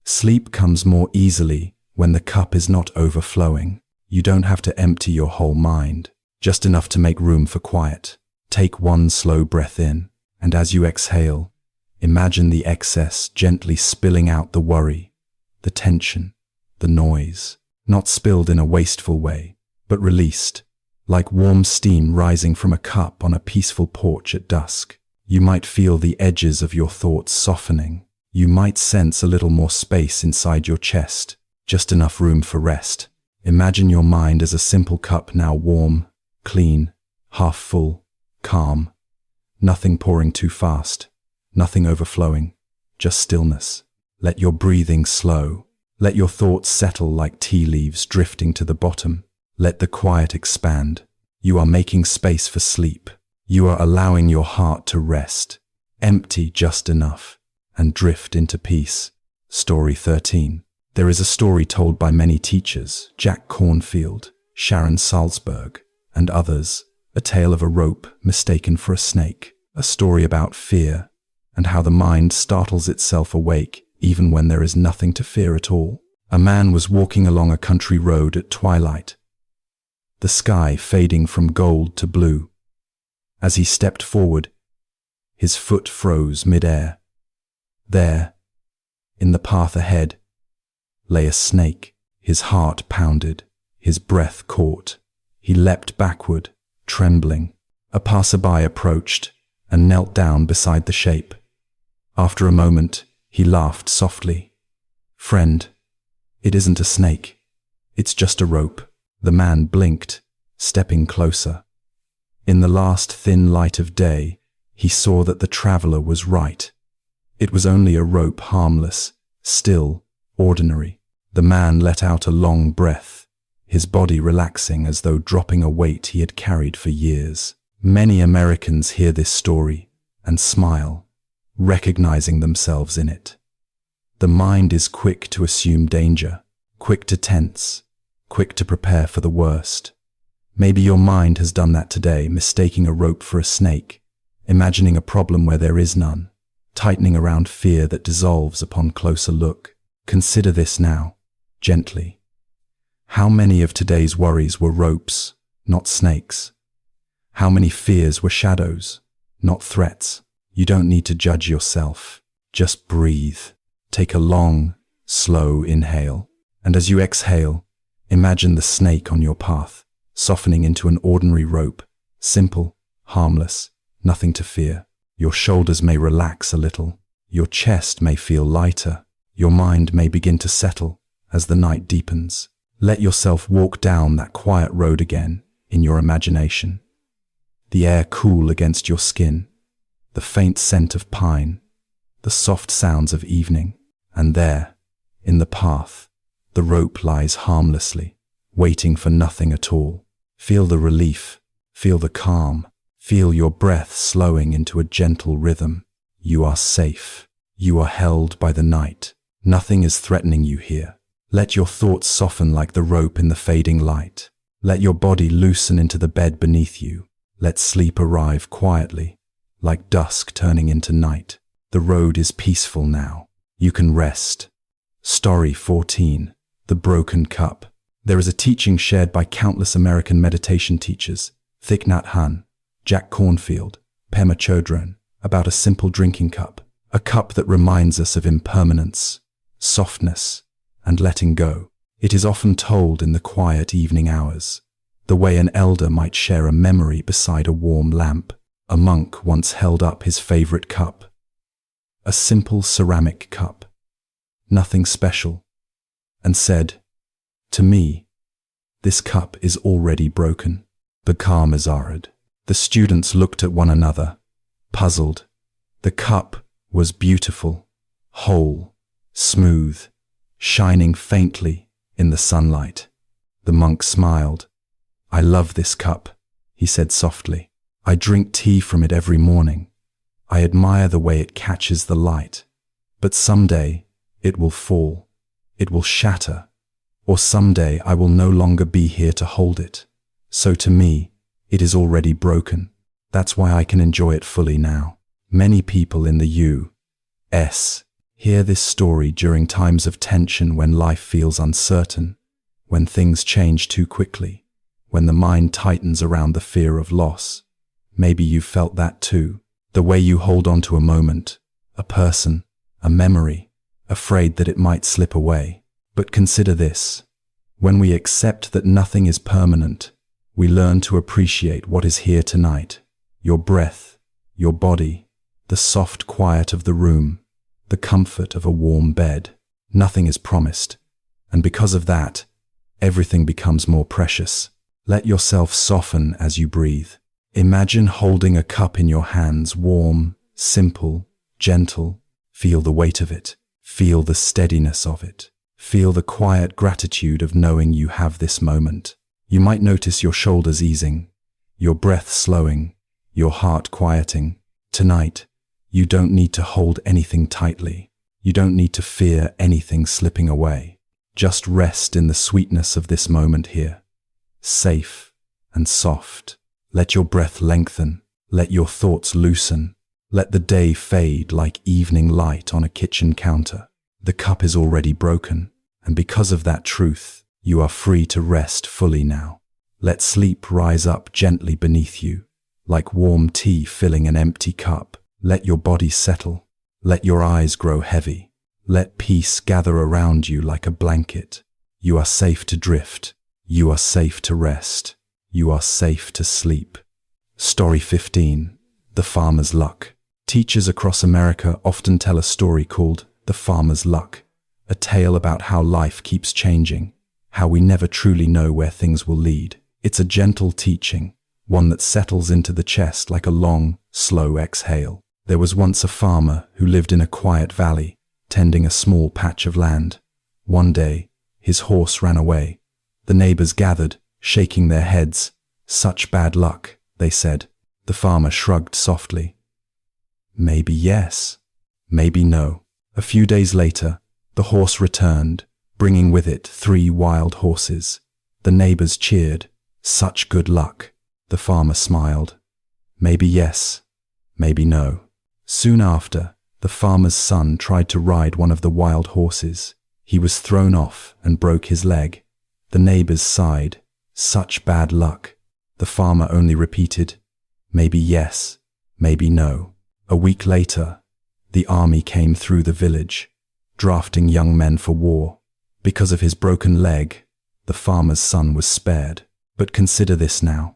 Sleep comes more easily when the cup is not overflowing. You don't have to empty your whole mind, just enough to make room for quiet. Take one slow breath in, and as you exhale, imagine the excess gently spilling out, the worry, the tension, the noise, not spilled in a wasteful way, but released, like warm steam rising from a cup on a peaceful porch at dusk. You might feel the edges of your thoughts softening. You might sense a little more space inside your chest, just enough room for rest. Imagine your mind as a simple cup, now warm, clean, half full, calm. Nothing pouring too fast, nothing overflowing, just stillness. Let your breathing slow. Let your thoughts settle like tea leaves drifting to the bottom. Let the quiet expand. You are making space for sleep. You are allowing your heart to rest, empty just enough, and drift into peace. Story 13. There is a story told by many teachers, Jack Cornfield, Sharon Salzberg, and others, a tale of a rope mistaken for a snake, a story about fear, and how the mind startles itself awake even when there is nothing to fear at all. A man was walking along a country road at twilight, the sky fading from gold to blue. As he stepped forward, his foot froze mid-air. There, in the path ahead, lay a snake. His heart pounded, his breath caught. He leapt backward, trembling. A passerby approached and knelt down beside the shape. After a moment, he laughed softly. "Friend, it isn't a snake. It's just a rope." The man blinked, stepping closer. In the last thin light of day, he saw that the traveler was right. It was only a rope, harmless, still, ordinary. The man let out a long breath, his body relaxing as though dropping a weight he had carried for years. Many Americans hear this story and smile, recognizing themselves in it. The mind is quick to assume danger, quick to tense, quick to prepare for the worst. Maybe your mind has done that today, mistaking a rope for a snake, imagining a problem where there is none, tightening around fear that dissolves upon closer look. Consider this now, gently. How many of today's worries were ropes, not snakes? How many fears were shadows, not threats? You don't need to judge yourself. Just breathe. Take a long, slow inhale. And as you exhale, imagine the snake on your path, softening into an ordinary rope, simple, harmless, nothing to fear. Your shoulders may relax a little. Your chest may feel lighter. Your mind may begin to settle as the night deepens. Let yourself walk down that quiet road again in your imagination. The air cool against your skin, the faint scent of pine, the soft sounds of evening, and there, in the path, the rope lies harmlessly, waiting for nothing at all. Feel the relief, feel the calm, feel your breath slowing into a gentle rhythm. You are safe. You are held by the night. Nothing is threatening you here. Let your thoughts soften like the rope in the fading light. Let your body loosen into the bed beneath you. Let sleep arrive quietly, like dusk turning into night. The road is peaceful now. You can rest. Story 14. The Broken Cup. There is a teaching shared by countless American meditation teachers, Thich Nhat Hanh, Jack Cornfield, Pema Chodron, about a simple drinking cup, a cup that reminds us of impermanence, softness, and letting go. It is often told in the quiet evening hours, the way an elder might share a memory beside a warm lamp. A monk once held up his favorite cup, a simple ceramic cup, nothing special, and said, "To me, this cup is already broken." The students looked at one another, puzzled. The cup was beautiful, whole, smooth, shining faintly in the sunlight. The monk smiled. "I love this cup," he said softly. "I drink tea from it every morning. I admire the way it catches the light. But someday it will fall, it will shatter, or someday I will no longer be here to hold it. So to me, it is already broken. That's why I can enjoy it fully now." Many people in the U.S. hear this story during times of tension, when life feels uncertain, when things change too quickly, when the mind tightens around the fear of loss. Maybe you've felt that too. The way you hold on to a moment, a person, a memory, afraid that it might slip away. But consider this. When we accept that nothing is permanent, we learn to appreciate what is here tonight. Your breath, your body, the soft quiet of the room, the comfort of a warm bed. Nothing is promised. And because of that, everything becomes more precious. Let yourself soften as you breathe. Imagine holding a cup in your hands, warm, simple, gentle. Feel the weight of it. Feel the steadiness of it. Feel the quiet gratitude of knowing you have this moment. You might notice your shoulders easing, your breath slowing, your heart quieting. Tonight, you don't need to hold anything tightly. You don't need to fear anything slipping away. Just rest in the sweetness of this moment here. Safe and soft. Let your breath lengthen. Let your thoughts loosen. Let the day fade like evening light on a kitchen counter. The cup is already broken, and because of that truth, you are free to rest fully now. Let sleep rise up gently beneath you, like warm tea filling an empty cup. Let your body settle. Let your eyes grow heavy. Let peace gather around you like a blanket. You are safe to drift. You are safe to rest. You are safe to sleep. Story 15. The Farmer's Luck. Teachers across America often tell a story called The Farmer's Luck, a tale about how life keeps changing, how we never truly know where things will lead. It's a gentle teaching, one that settles into the chest like a long, slow exhale. There was once a farmer who lived in a quiet valley, tending a small patch of land. One day, his horse ran away. The neighbors gathered, shaking their heads. "Such bad luck," they said. The farmer shrugged softly. "Maybe yes, maybe no." A few days later, the horse returned, bringing with it 3 wild horses. The neighbors cheered. "Such good luck." The farmer smiled. "Maybe yes, maybe no." Soon after, the farmer's son tried to ride one of the wild horses. He was thrown off and broke his leg. The neighbors sighed. "Such bad luck." The farmer only repeated, "Maybe yes, maybe no." A week later, the army came through the village, drafting young men for war. Because of his broken leg, the farmer's son was spared. But consider this now.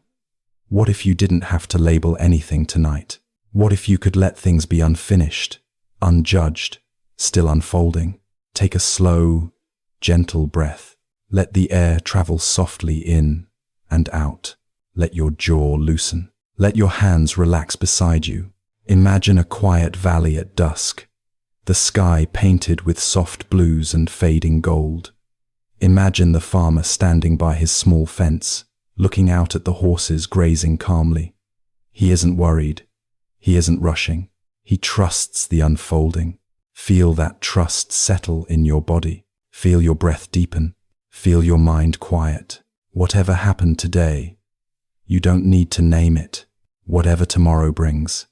What if you didn't have to label anything tonight? What if you could let things be unfinished, unjudged, still unfolding? Take a slow, gentle breath. Let the air travel softly in and out. Let your jaw loosen. Let your hands relax beside you. Imagine a quiet valley at dusk, the sky painted with soft blues and fading gold. Imagine the farmer standing by his small fence, looking out at the horses grazing calmly. He isn't worried. He isn't rushing. He trusts the unfolding. Feel that trust settle in your body. Feel your breath deepen. Feel your mind quiet. Whatever happened today, you don't need to name it. Whatever tomorrow brings,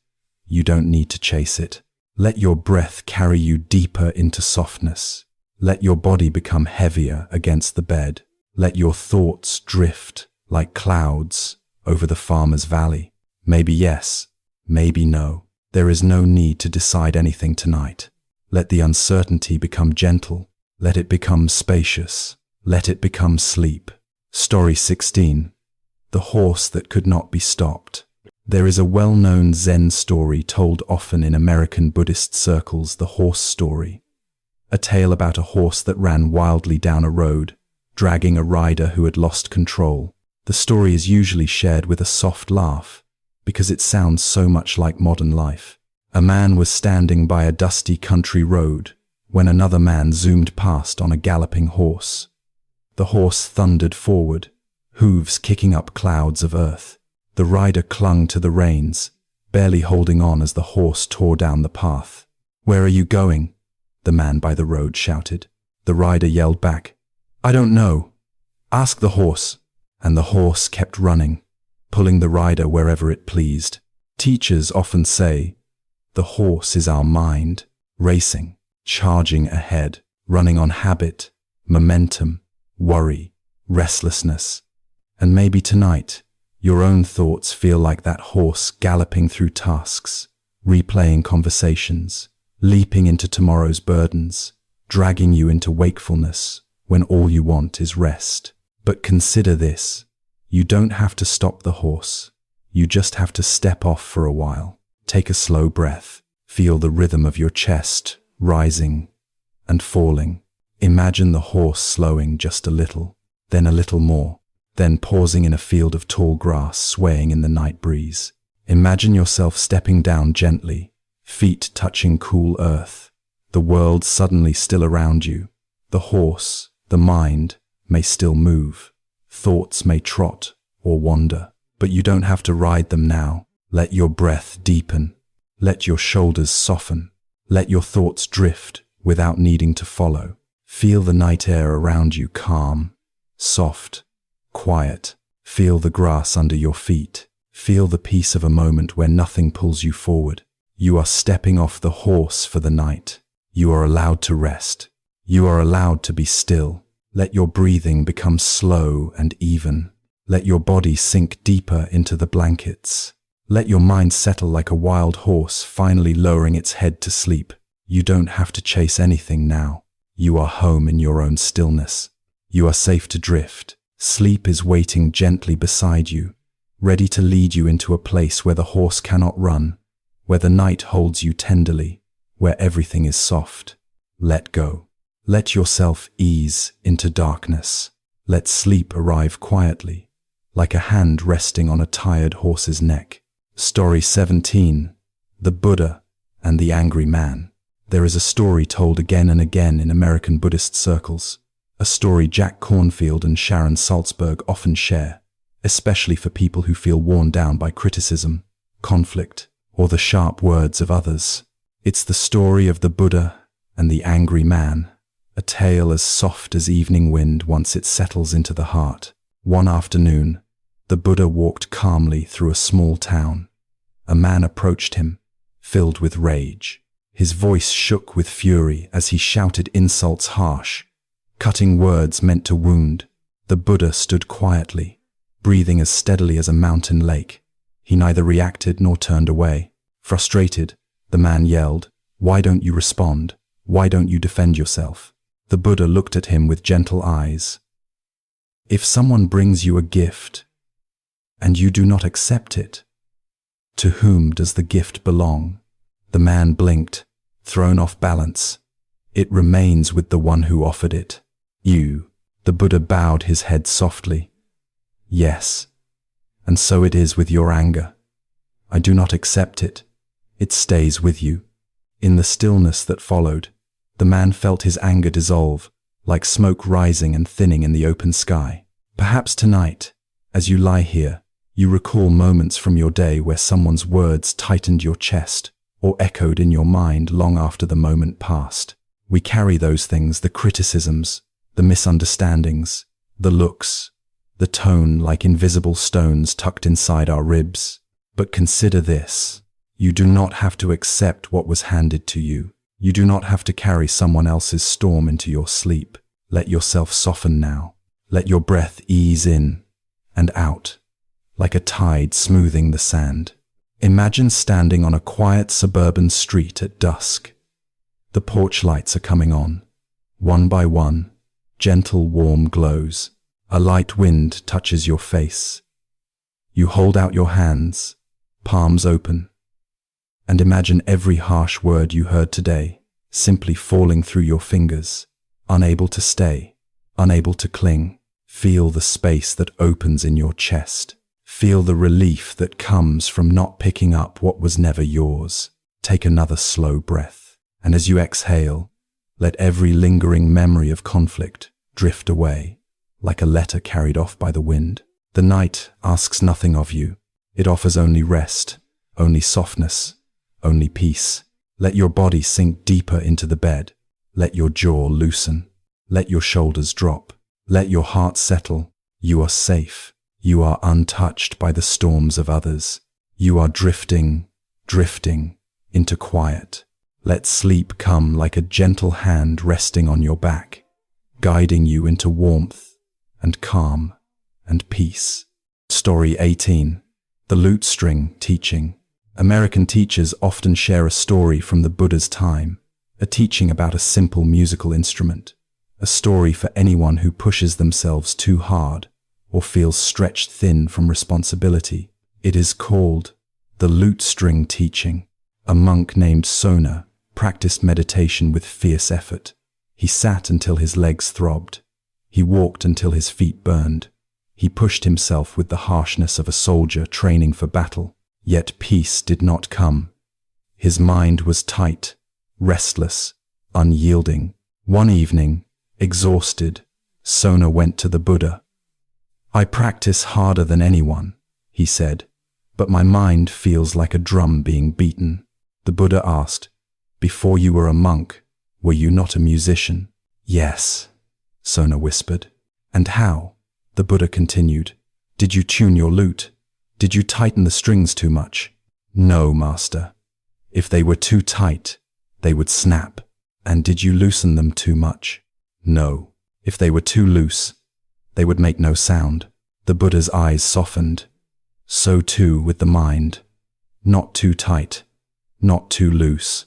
you don't need to chase it. Let your breath carry you deeper into softness. Let your body become heavier against the bed. Let your thoughts drift like clouds over the farmer's valley. Maybe yes, maybe no. There is no need to decide anything tonight. Let the uncertainty become gentle. Let it become spacious. Let it become sleep. Story 16. The Horse That Could Not Be Stopped. There is a well-known Zen story told often in American Buddhist circles, the horse story. A tale about a horse that ran wildly down a road, dragging a rider who had lost control. The story is usually shared with a soft laugh, because it sounds so much like modern life. A man was standing by a dusty country road when another man zoomed past on a galloping horse. The horse thundered forward, hooves kicking up clouds of earth. The rider clung to the reins, barely holding on as the horse tore down the path. "Where are you going?" the man by the road shouted. The rider yelled back, "I don't know. Ask the horse." And the horse kept running, pulling the rider wherever it pleased. Teachers often say, the horse is our mind, racing, charging ahead, running on habit, momentum, worry, restlessness. And maybe tonight, your own thoughts feel like that horse galloping through tasks, replaying conversations, leaping into tomorrow's burdens, dragging you into wakefulness when all you want is rest. But consider this, you don't have to stop the horse. You just have to step off for a while. Take a slow breath. Feel the rhythm of your chest rising and falling. Imagine the horse slowing just a little, then a little more, then pausing in a field of tall grass swaying in the night breeze. Imagine yourself stepping down gently, feet touching cool earth, the world suddenly still around you. The horse, the mind, may still move. Thoughts may trot or wander, but you don't have to ride them now. Let your breath deepen. Let your shoulders soften. Let your thoughts drift without needing to follow. Feel the night air around you calm, soft, quiet. Feel the grass under your feet. Feel the peace of a moment where nothing pulls you forward. You are stepping off the horse for the night. You are allowed to rest. You are allowed to be still. Let your breathing become slow and even. Let your body sink deeper into the blankets. Let your mind settle like a wild horse finally lowering its head to sleep. You don't have to chase anything now. You are home in your own stillness. You are safe to drift. Sleep is waiting gently beside you, ready to lead you into a place where the horse cannot run, where the night holds you tenderly, where everything is soft. Let go. Let yourself ease into darkness. Let sleep arrive quietly, like a hand resting on a tired horse's neck. Story 17. The Buddha and the Angry Man. There is a story told again and again in American Buddhist circles, a story Jack Kornfield and Sharon Salzberg often share, especially for people who feel worn down by criticism, conflict, or the sharp words of others. It's the story of the Buddha and the Angry Man, a tale as soft as evening wind once it settles into the heart. One afternoon, the Buddha walked calmly through a small town. A man approached him, filled with rage. His voice shook with fury as he shouted insults harsh, cutting words meant to wound. The Buddha stood quietly, breathing as steadily as a mountain lake. He neither reacted nor turned away. Frustrated, the man yelled, "Why don't you respond? Why don't you defend yourself?" The Buddha looked at him with gentle eyes. "If someone brings you a gift, and you do not accept it, to whom does the gift belong?" The man blinked, thrown off balance. "It remains with the one who offered it. You." The Buddha bowed his head softly. "Yes, and so it is with your anger. I do not accept it. It stays with you." In the stillness that followed, the man felt his anger dissolve, like smoke rising and thinning in the open sky. Perhaps tonight, as you lie here, you recall moments from your day where someone's words tightened your chest or echoed in your mind long after the moment passed. We carry those things, the criticisms, the misunderstandings, the looks, the tone, like invisible stones tucked inside our ribs. But consider this. You do not have to accept what was handed to you. You do not have to carry someone else's storm into your sleep. Let yourself soften now. Let your breath ease in and out. like a tide smoothing the sand. Imagine standing on a quiet suburban street at dusk. The porch lights are coming on, one by one, gentle warm glows. A light wind touches your face. You hold out your hands, palms open, and imagine every harsh word you heard today simply falling through your fingers, unable to stay, unable to cling. Feel the space that opens in your chest. Feel the relief that comes from not picking up what was never yours. Take another slow breath, and as you exhale, let every lingering memory of conflict drift away, like a letter carried off by the wind. The night asks nothing of you. It offers only rest, only softness, only peace. Let your body sink deeper into the bed. Let your jaw loosen. Let your shoulders drop. Let your heart settle. You are safe. You are untouched by the storms of others. You are drifting into quiet. Let sleep come like a gentle hand resting on your back, guiding you into warmth and calm and peace. Story 18. The Lute String Teaching. American teachers often share a story from the Buddha's time, a teaching about a simple musical instrument, a story for anyone who pushes themselves too hard or feels stretched thin from responsibility. It is called the Lute String Teaching. A monk named Sona practiced meditation with fierce effort. He sat until his legs throbbed. He walked until his feet burned. He pushed himself with the harshness of a soldier training for battle. Yet peace did not come. His mind was tight, restless, unyielding. One evening, exhausted, Sona went to the Buddha. "I practice harder than anyone," he said, "but my mind feels like a drum being beaten." The Buddha asked, "Before you were a monk, were you not a musician?" "Yes," Sona whispered. "And how?" The Buddha continued. "Did you tune your lute? Did you tighten the strings too much?" "No, master. If they were too tight, they would snap." "And did you loosen them too much?" "No. If they were too loose, they would make no sound." The Buddha's eyes softened. So too with the mind. Not too tight, not too loose.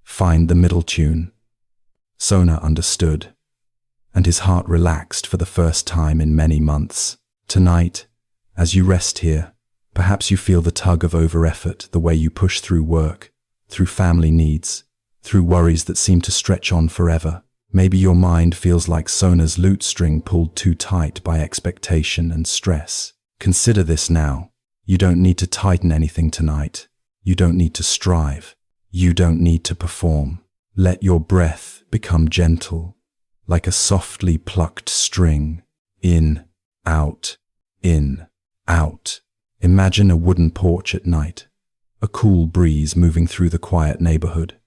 Find the middle tune. Sona understood, and his heart relaxed for the first time in many months. Tonight, as you rest here, perhaps you feel the tug of over-effort, the way you push through work, through family needs, through worries that seem to stretch on forever. Maybe your mind feels like Sona's lute string pulled too tight by expectation and stress. Consider this now. You don't need to tighten anything tonight. You don't need to strive. You don't need to perform. Let your breath become gentle, like a softly plucked string. In, out, in, out. Imagine a wooden porch at night, a cool breeze moving through the quiet neighborhood.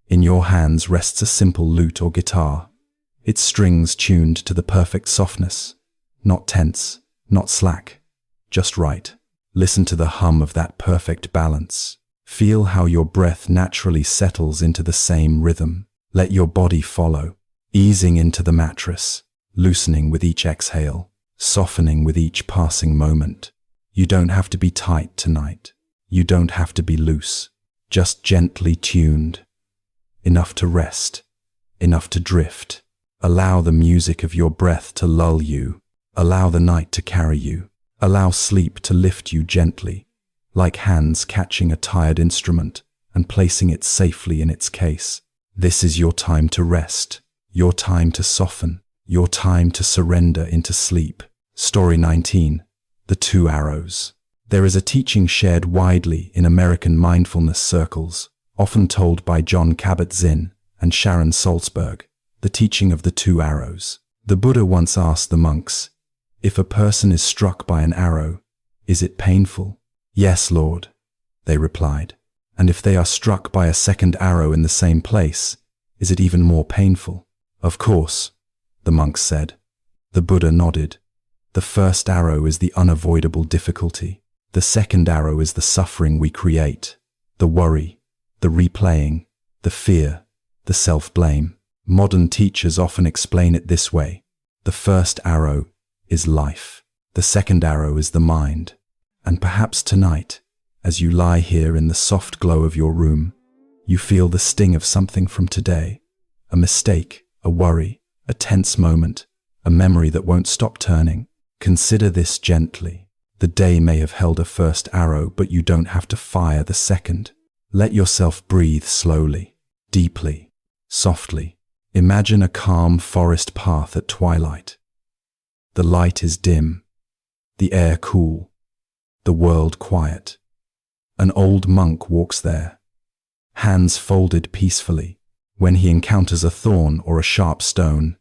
In your hands rests a simple lute or guitar, its strings tuned to the perfect softness, not tense, not slack, just right. Listen to the hum of that perfect balance. Feel how your breath naturally settles into the same rhythm. Let your body follow, easing into the mattress, loosening with each exhale, softening with each passing moment. You don't have to be tight tonight. You don't have to be loose, just gently tuned. Enough to rest, enough to drift. Allow the music of your breath to lull you. Allow the night to carry you. Allow sleep to lift you gently, like hands catching a tired instrument and placing it safely in its case. This is your time to rest, your time to soften, your time to surrender into sleep. Story 19. The Two Arrows. There is a teaching shared widely in American mindfulness circles, often told by John Kabat-Zinn and Sharon Salzberg, the teaching of the two arrows. The Buddha once asked the monks, "If a person is struck by an arrow, is it painful?" "Yes, Lord," they replied. "And if they are struck by a second arrow in the same place, is it even more painful?" "Of course," the monks said. The Buddha nodded. "The first arrow is the unavoidable difficulty. The second arrow is the suffering we create, the worry, the replaying, the fear, the self-blame. Modern teachers often explain it this way. The first arrow is life. The second arrow is the mind. And perhaps tonight, as you lie here in the soft glow of your room, you feel the sting of something from today, a mistake, a worry, a tense moment, a memory that won't stop turning. Consider this gently. The day may have held a first arrow, but you don't have to fire the second. Let yourself breathe slowly, deeply, softly. Imagine a calm forest path at twilight. The light is dim, the air cool, the world quiet. An old monk walks there, hands folded peacefully. When he encounters a thorn or a sharp stone,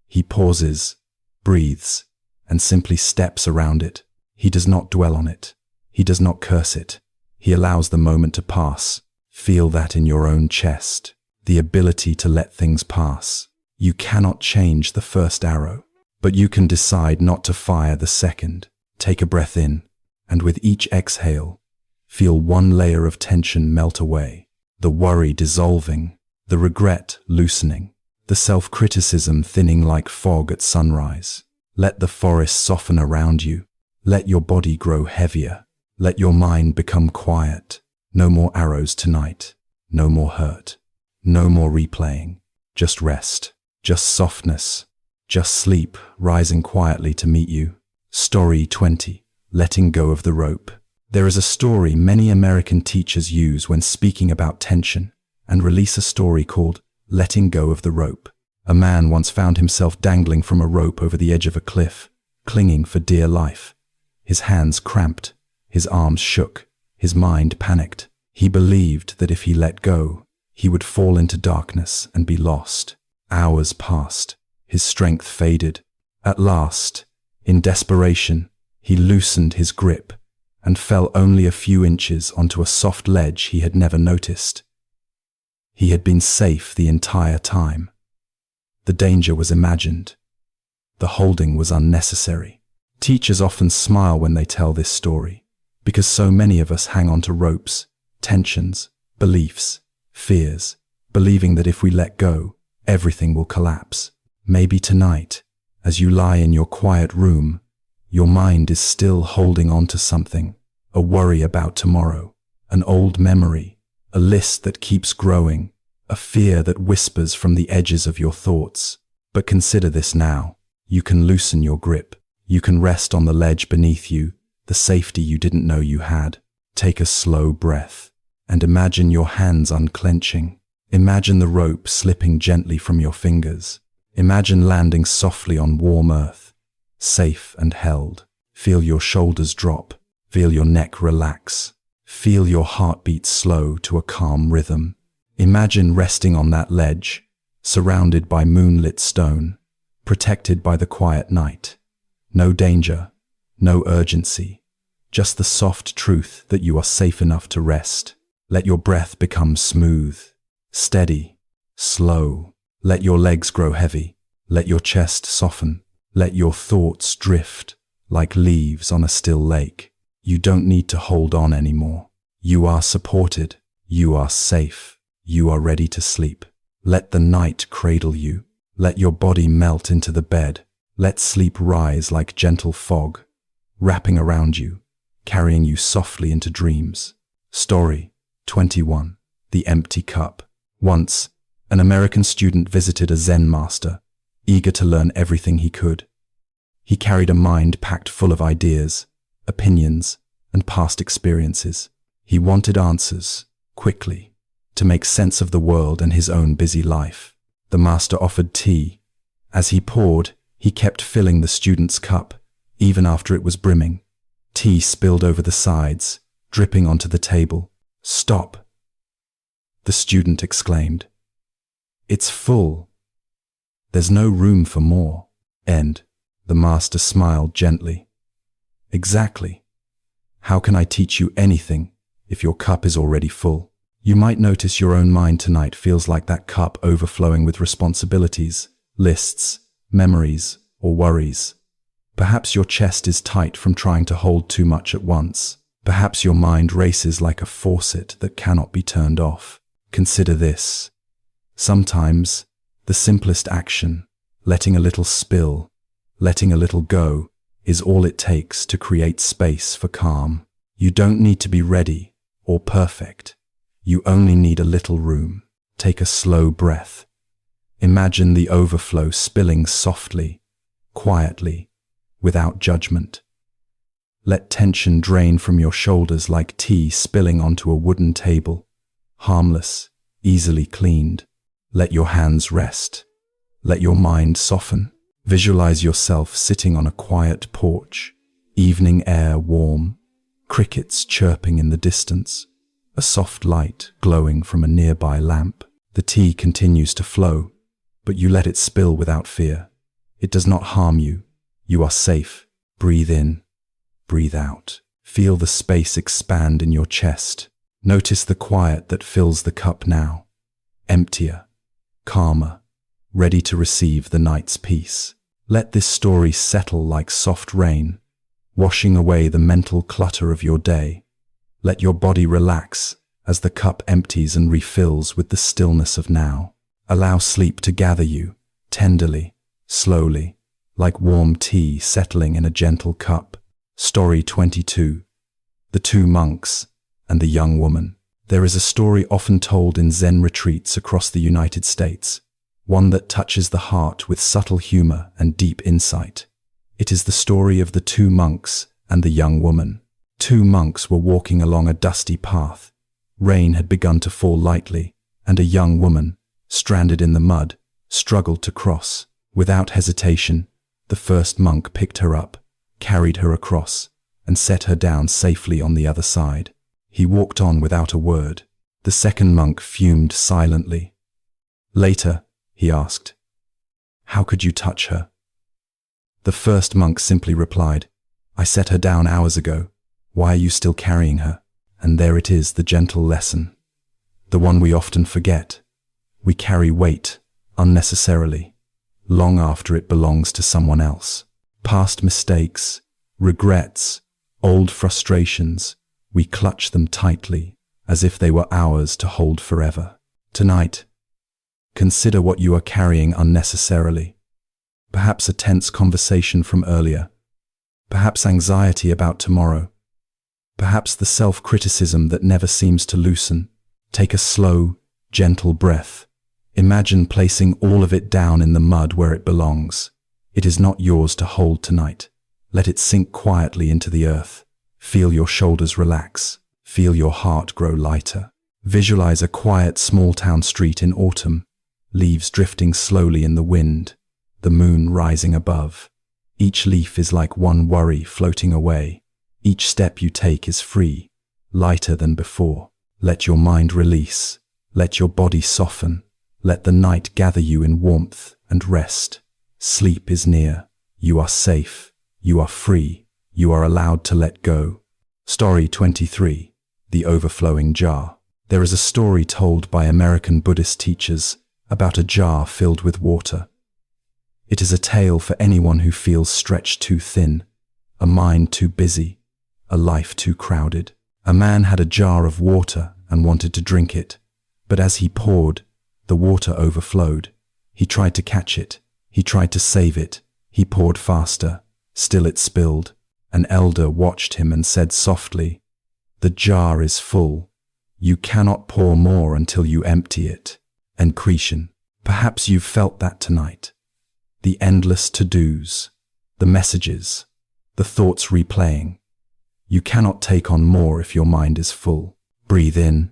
he pauses, breathes, and simply steps around it. He does not dwell on it. He does not curse it. He allows the moment to pass. Feel that in your own chest, the ability to let things pass. You cannot change the first arrow, but you can decide not to fire the second. Take a breath in, and with each exhale, feel one layer of tension melt away, the worry dissolving, the regret loosening, the self-criticism thinning like fog at sunrise. Let the forest soften around you. Let your body grow heavier. Let your mind become quiet. No more arrows tonight. No more hurt. No more replaying. Just rest. Just softness. Just sleep rising quietly to meet you. Story 20. Letting go of the rope. There is a story many American teachers use when speaking about tension and release, a story called Letting Go of the Rope. A man once found himself dangling from a rope over the edge of a cliff, clinging for dear life. His hands cramped, his arms shook, his mind panicked. He believed that if he let go, he would fall into darkness and be lost. Hours passed. His strength faded. At last, in desperation, he loosened his grip and fell only a few inches onto a soft ledge he had never noticed. He had been safe the entire time. The danger was imagined. The holding was unnecessary. Teachers often smile when they tell this story, because so many of us hang on to ropes, tensions, beliefs, fears, believing that if we let go, everything will collapse. Maybe tonight, as you lie in your quiet room, your mind is still holding on to something, a worry about tomorrow, an old memory, a list that keeps growing, a fear that whispers from the edges of your thoughts. But consider this now. You can loosen your grip. You can rest on the ledge beneath you, the safety you didn't know you had. Take a slow breath and imagine your hands unclenching. Imagine the rope slipping gently from your fingers. Imagine landing softly on warm earth, safe and held. Feel your shoulders drop. Feel your neck relax. Feel your heartbeat slow to a calm rhythm. Imagine resting on that ledge, surrounded by moonlit stone, protected by the quiet night. No danger, no urgency, just the soft truth that you are safe enough to rest. Let your breath become smooth, steady, slow. Let your legs grow heavy. Let your chest soften. Let your thoughts drift like leaves on a still lake. You don't need to hold on anymore. You are supported. You are safe. You are ready to sleep. Let the night cradle you. Let your body melt into the bed. Let sleep rise like gentle fog, wrapping around you, carrying you softly into dreams. Story 21. The Empty Cup. Once, an American student visited a Zen master, eager to learn everything he could. He carried a mind packed full of ideas, opinions, and past experiences. He wanted answers, quickly, to make sense of the world and his own busy life. The master offered tea. As he poured, he kept filling the student's cup, even after it was brimming. Tea spilled over the sides, dripping onto the table. "Stop!" the student exclaimed. "It's full. There's no room for more." And the master smiled gently. "Exactly. How can I teach you anything if your cup is already full?" You might notice your own mind tonight feels like that cup overflowing with responsibilities, lists, memories, or worries. Perhaps your chest is tight from trying to hold too much at once. Perhaps your mind races like a faucet that cannot be turned off. Consider this. Sometimes, the simplest action, letting a little spill, letting a little go, is all it takes to create space for calm. You don't need to be ready or perfect. You only need a little room. Take a slow breath. Imagine the overflow spilling softly, quietly, without judgment. Let tension drain from your shoulders like tea spilling onto a wooden table, harmless, easily cleaned. Let your hands rest. Let your mind soften. Visualize yourself sitting on a quiet porch, evening air warm, crickets chirping in the distance, a soft light glowing from a nearby lamp. The tea continues to flow, but you let it spill without fear. It does not harm you. You are safe. Breathe in, breathe out. Feel the space expand in your chest. Notice the quiet that fills the cup now. Emptier, calmer, ready to receive the night's peace. Let this story settle like soft rain, washing away the mental clutter of your day. Let your body relax as the cup empties and refills with the stillness of now. Allow sleep to gather you, tenderly, slowly, like warm tea settling in a gentle cup. Story 22. The Two Monks and the Young Woman. There is a story often told in Zen retreats across the United States, one that touches the heart with subtle humor and deep insight. It is the story of the two monks and the young woman. Two monks were walking along a dusty path. Rain had begun to fall lightly, and a young woman, stranded in the mud, struggled to cross. Without hesitation, the first monk picked her up, carried her across, and set her down safely on the other side. He walked on without a word. The second monk fumed silently. Later, he asked, "How could you touch her?" The first monk simply replied, "I set her down hours ago. Why are you still carrying her?" And there it is, the gentle lesson. The one we often forget. We carry weight, unnecessarily, long after it belongs to someone else. Past mistakes, regrets, old frustrations, we clutch them tightly, as if they were ours to hold forever. Tonight, consider what you are carrying unnecessarily. Perhaps a tense conversation from earlier. Perhaps anxiety about tomorrow. Perhaps the self-criticism that never seems to loosen. Take a slow, gentle breath. Imagine placing all of it down in the mud where it belongs. It is not yours to hold tonight. Let it sink quietly into the earth. Feel your shoulders relax. Feel your heart grow lighter. Visualize a quiet small-town street in autumn. Leaves drifting slowly in the wind. The moon rising above. Each leaf is like one worry floating away. Each step you take is free, lighter than before. Let your mind release. Let your body soften. Let the night gather you in warmth and rest. Sleep is near. You are safe. You are free. You are allowed to let go. Story 23. The Overflowing Jar. There is a story told by American Buddhist teachers about a jar filled with water. It is a tale for anyone who feels stretched too thin, a mind too busy, a life too crowded. A man had a jar of water and wanted to drink it, but as he poured, the water overflowed. He tried to catch it. He tried to save it. He poured faster. Still it spilled. An elder watched him and said softly, "The jar is full. You cannot pour more until you empty it." And Cretan, perhaps you've felt that tonight. The endless to-dos, the messages, the thoughts replaying. You cannot take on more if your mind is full. Breathe in,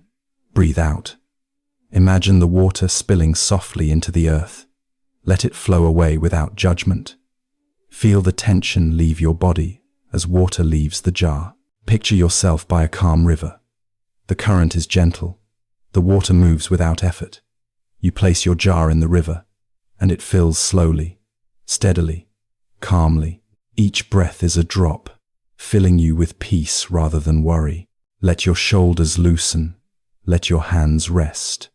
breathe out. Imagine the water spilling softly into the earth. Let it flow away without judgment. Feel the tension leave your body as water leaves the jar. Picture yourself by a calm river. The current is gentle. The water moves without effort. You place your jar in the river, and it fills slowly, steadily, calmly. Each breath is a drop, filling you with peace rather than worry. Let your shoulders loosen. Let your hands rest.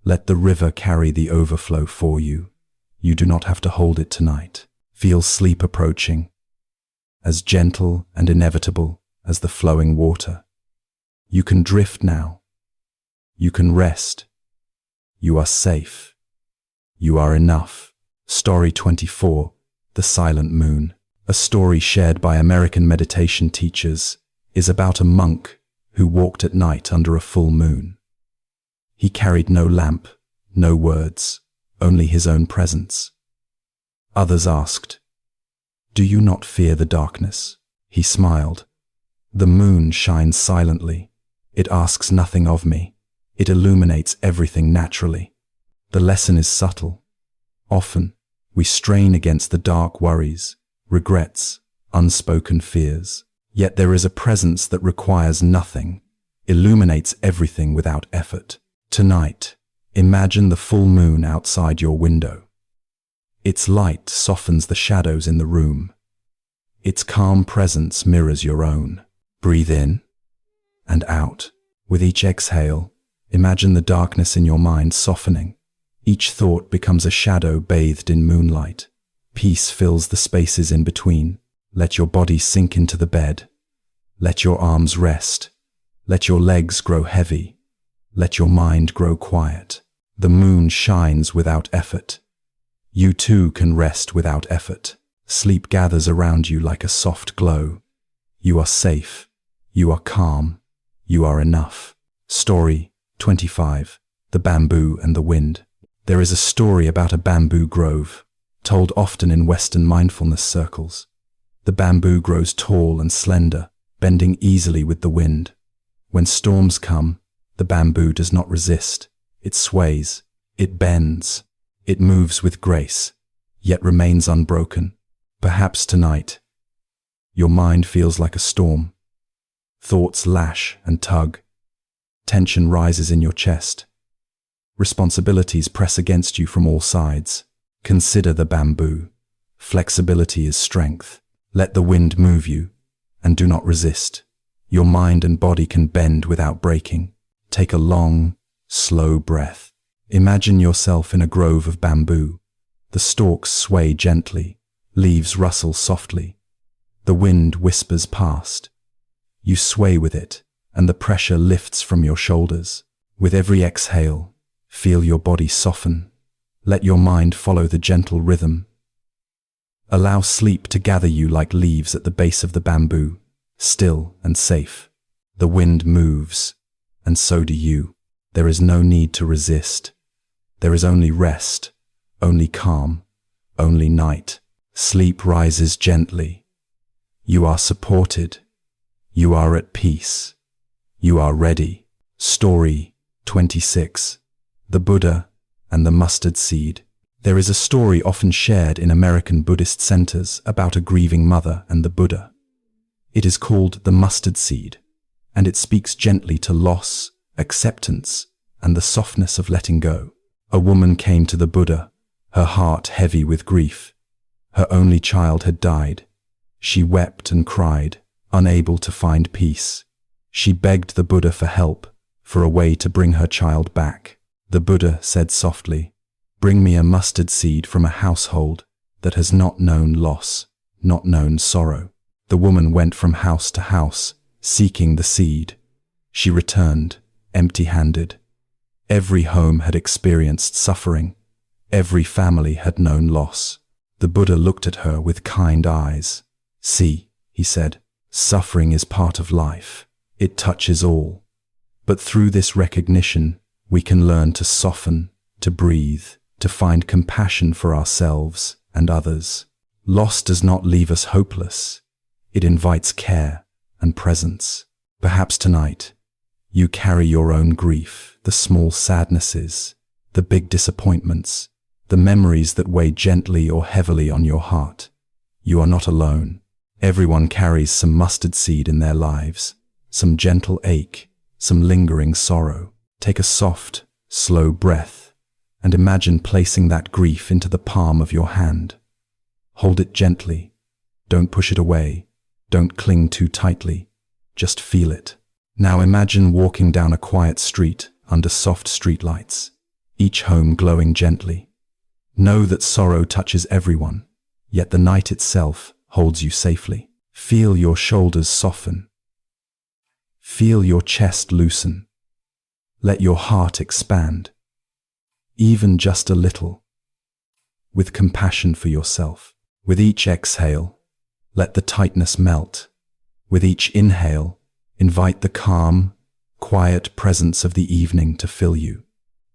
Let the river carry the overflow for you. You do not have to hold it tonight. Feel sleep approaching, as gentle and inevitable as the flowing water. You can drift now. You can rest. You are safe. You are enough. Story 24. The Silent Moon. A story shared by American meditation teachers is about a monk who walked at night under a full moon. He carried no lamp, no words, only his own presence. Others asked, "Do you not fear the darkness?" He smiled. "The moon shines silently. It asks nothing of me. It illuminates everything naturally." The lesson is subtle. Often, we strain against the dark worries, regrets, unspoken fears. Yet there is a presence that requires nothing, illuminates everything without effort. Tonight, imagine the full moon outside your window. Its light softens the shadows in the room. Its calm presence mirrors your own. Breathe in and out. With each exhale, imagine the darkness in your mind softening. Each thought becomes a shadow bathed in moonlight. Peace fills the spaces in between. Let your body sink into the bed. Let your arms rest. Let your legs grow heavy. Let your mind grow quiet. The moon shines without effort. You too can rest without effort. Sleep gathers around you like a soft glow. You are safe. You are calm. You are enough. Story 25. The Bamboo and the Wind. There is a story about a bamboo grove, told often in Western mindfulness circles. The bamboo grows tall and slender, bending easily with the wind. When storms come, the bamboo does not resist. It sways, it bends, it moves with grace, yet remains unbroken. Perhaps tonight, your mind feels like a storm. Thoughts lash and tug. Tension rises in your chest. Responsibilities press against you from all sides. Consider the bamboo. Flexibility is strength. Let the wind move you, and do not resist. Your mind and body can bend without breaking. Take a long, slow breath. Imagine yourself in a grove of bamboo. The stalks sway gently, leaves rustle softly. The wind whispers past. You sway with it, and the pressure lifts from your shoulders. With every exhale, feel your body soften. Let your mind follow the gentle rhythm. Allow sleep to gather you like leaves at the base of the bamboo, still and safe. The wind moves, and so do you. There is no need to resist. There is only rest, only calm, only night. Sleep rises gently. You are supported. You are at peace. You are ready. Story 26. The Buddha and the Mustard Seed. There is a story often shared in American Buddhist centers about a grieving mother and the Buddha. It is called the mustard seed, and it speaks gently to loss, acceptance, and the softness of letting go. A woman came to the Buddha, her heart heavy with grief. Her only child had died. She wept and cried, unable to find peace. She begged the Buddha for help, for a way to bring her child back. The Buddha said softly, "Bring me a mustard seed from a household that has not known loss, not known sorrow." The woman went from house to house, seeking the seed. She returned, empty-handed. Every home had experienced suffering. Every family had known loss. The Buddha looked at her with kind eyes. "See," he said, "suffering is part of life. It touches all. But through this recognition, we can learn to soften, to breathe, to find compassion for ourselves and others. Loss does not leave us hopeless. It invites care and presence. Perhaps tonight, you carry your own grief, the small sadnesses, the big disappointments, the memories that weigh gently or heavily on your heart. You are not alone. Everyone carries some mustard seed in their lives, some gentle ache, some lingering sorrow. Take a soft, slow breath and imagine placing that grief into the palm of your hand. Hold it gently. Don't push it away. Don't cling too tightly. Just feel it. Now imagine walking down a quiet street under soft streetlights, each home glowing gently. Know that sorrow touches everyone, yet the night itself holds you safely. Feel your shoulders soften. Feel your chest loosen. Let your heart expand, even just a little, with compassion for yourself. With each exhale, let the tightness melt. With each inhale, Invite the calm, quiet presence of the evening to fill you.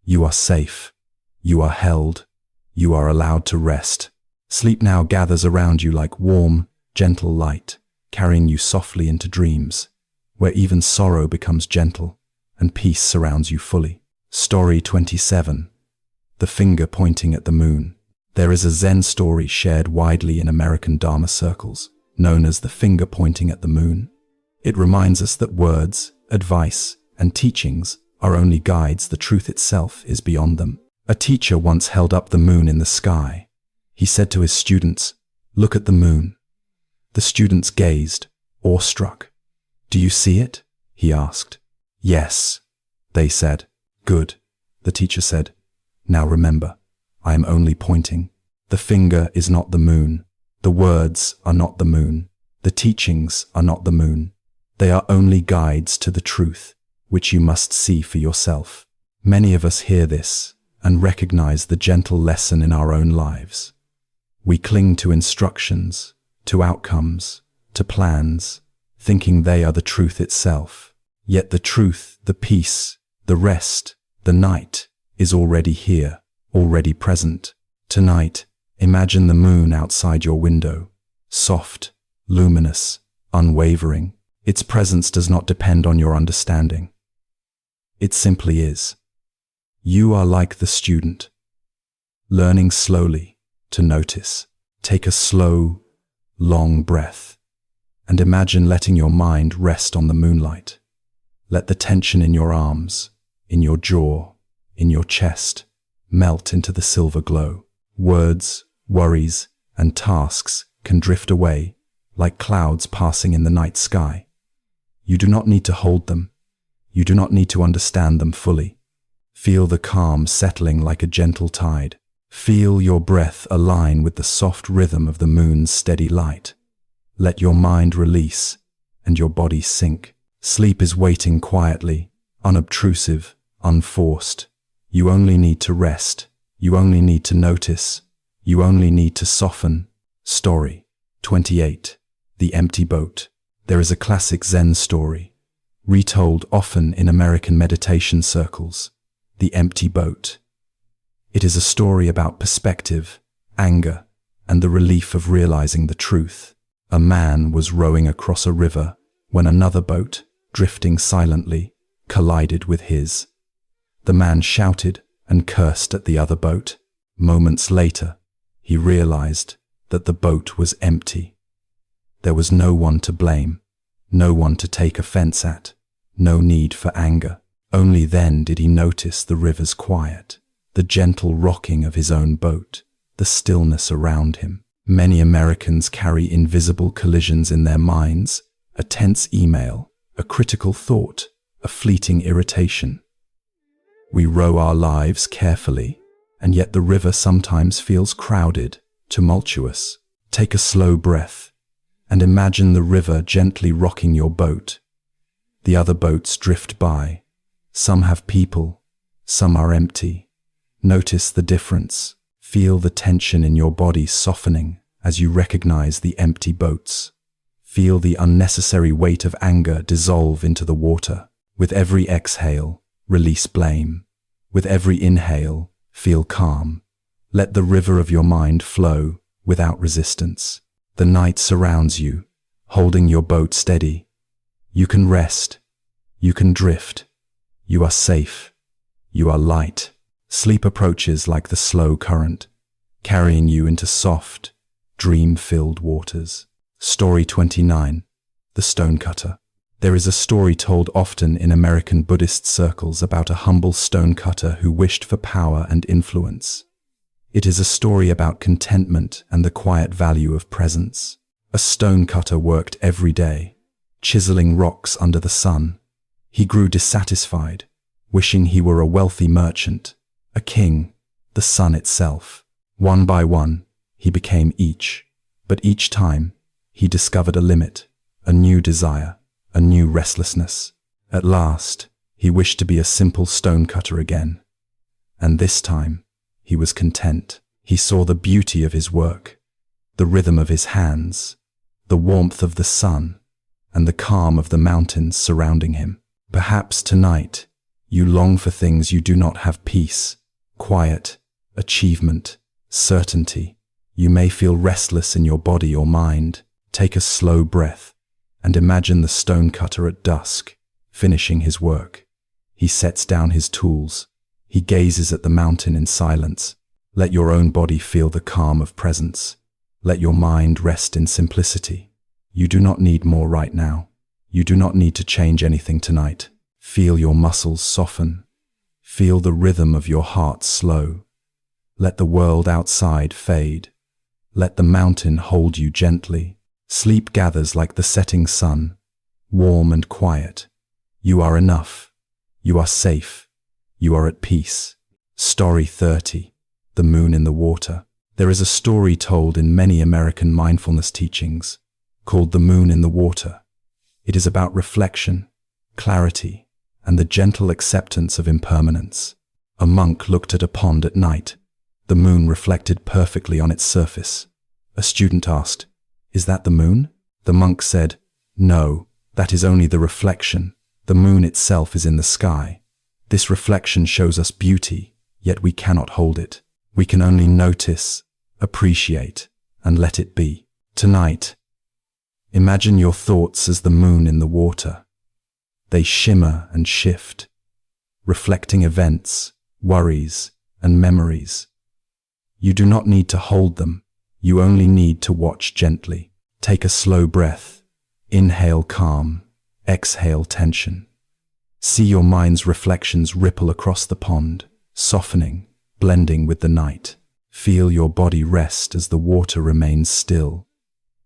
You are safe. You are held. You are allowed to rest. Sleep now gathers around you like warm, gentle light, carrying you softly into dreams, where even sorrow becomes gentle and peace surrounds you fully. Story 27. The Finger Pointing at the Moon. There is a Zen story shared widely in American Dharma circles, known as the finger pointing at the moon. It reminds us that words, advice, and teachings are only guides. The truth itself is beyond them. A teacher once held up the moon in the sky. He said to his students, "Look at the moon." The students gazed, awestruck. "Do you see it?" he asked. "Yes," they said. "Good," the teacher said. "Now remember, I am only pointing. The finger is not the moon. The words are not the moon. The teachings are not the moon. They are only guides to the truth, which you must see for yourself." Many of us hear this and recognize the gentle lesson in our own lives. We cling to instructions, to outcomes, to plans, thinking they are the truth itself. Yet the truth, the peace, the rest, the night is already here, already present. Tonight, imagine the moon outside your window, soft, luminous, unwavering. Its presence does not depend on your understanding. It simply is. You are like the student, learning slowly to notice. Take a slow, long breath and imagine letting your mind rest on the moonlight. Let the tension in your arms, in your jaw, in your chest melt into the silver glow. Words, worries, and tasks can drift away like clouds passing in the night sky. You do not need to hold them. You do not need to understand them fully. Feel the calm settling like a gentle tide. Feel your breath align with the soft rhythm of the moon's steady light. Let your mind release and your body sink. Sleep is waiting quietly, unobtrusive, unforced. You only need to rest. You only need to notice. You only need to soften. Story 28. The Empty Boat. There is a classic Zen story, retold often in American meditation circles, The Empty Boat. It is a story about perspective, anger, and the relief of realizing the truth. A man was rowing across a river when another boat, drifting silently, collided with his. The man shouted and cursed at the other boat. Moments later, he realized that the boat was empty. There was no one to blame, no one to take offense at, no need for anger. Only then did he notice the river's quiet, the gentle rocking of his own boat, the stillness around him. Many Americans carry invisible collisions in their minds, a tense email, a critical thought, a fleeting irritation. We row our lives carefully, and yet the river sometimes feels crowded, tumultuous. Take a slow breath and imagine the river gently rocking your boat. The other boats drift by. Some have people, some are empty. Notice the difference. Feel the tension in your body softening as you recognize the empty boats. Feel the unnecessary weight of anger dissolve into the water. With every exhale, release blame. With every inhale, feel calm. Let the river of your mind flow without resistance. The night surrounds you, holding your boat steady. You can rest. You can drift. You are safe. You are light. Sleep approaches like the slow current, carrying you into soft, dream-filled waters. Story 29. The Stonecutter. There is a story told often in American Buddhist circles about a humble stonecutter who wished for power and influence. It is a story about contentment and the quiet value of presence. A stonecutter worked every day, chiseling rocks under the sun. He grew dissatisfied, wishing he were a wealthy merchant, a king, the sun itself. One by one, he became each, but each time, he discovered a limit, a new desire, a new restlessness. At last, he wished to be a simple stonecutter again. And this time, he was content. He saw the beauty of his work, the rhythm of his hands, the warmth of the sun, and the calm of the mountains surrounding him. Perhaps tonight you long for things you do not have: peace, quiet, achievement, certainty. You may feel restless in your body or mind. Take a slow breath and imagine the stonecutter at dusk, finishing his work. He sets down his tools. He gazes at the mountain in silence. Let your own body feel the calm of presence. Let your mind rest in simplicity. You do not need more right now. You do not need to change anything tonight. Feel your muscles soften. Feel the rhythm of your heart slow. Let the world outside fade. Let the mountain hold you gently. Sleep gathers like the setting sun, warm and quiet. You are enough. You are safe. You are at peace. Story 30. The Moon in the Water. There is a story told in many American mindfulness teachings called The Moon in the Water. It is about reflection, clarity, and the gentle acceptance of impermanence. A monk looked at a pond at night. The moon reflected perfectly on its surface. A student asked, "Is that the moon?" The monk said, "No, that is only the reflection. The moon itself is in the sky. This reflection shows us beauty, yet we cannot hold it. We can only notice, appreciate, and let it be." Tonight, imagine your thoughts as the moon in the water. They shimmer and shift, reflecting events, worries, and memories. You do not need to hold them. You only need to watch gently. Take a slow breath. Inhale calm, exhale tension. See your mind's reflections ripple across the pond, softening, blending with the night. Feel your body rest as the water remains still.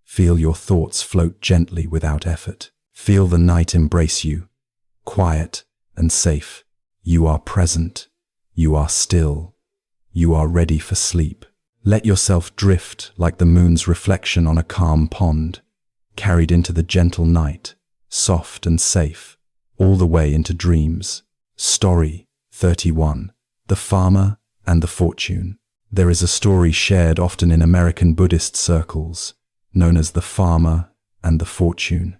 Feel your thoughts float gently without effort. Feel the night embrace you, quiet and safe. You are present. You are still. You are ready for sleep. Let yourself drift like the moon's reflection on a calm pond, carried into the gentle night, soft and safe, all the way into dreams. Story 31. The Farmer and the Fortune. There is a story shared often in American Buddhist circles, known as the Farmer and the Fortune.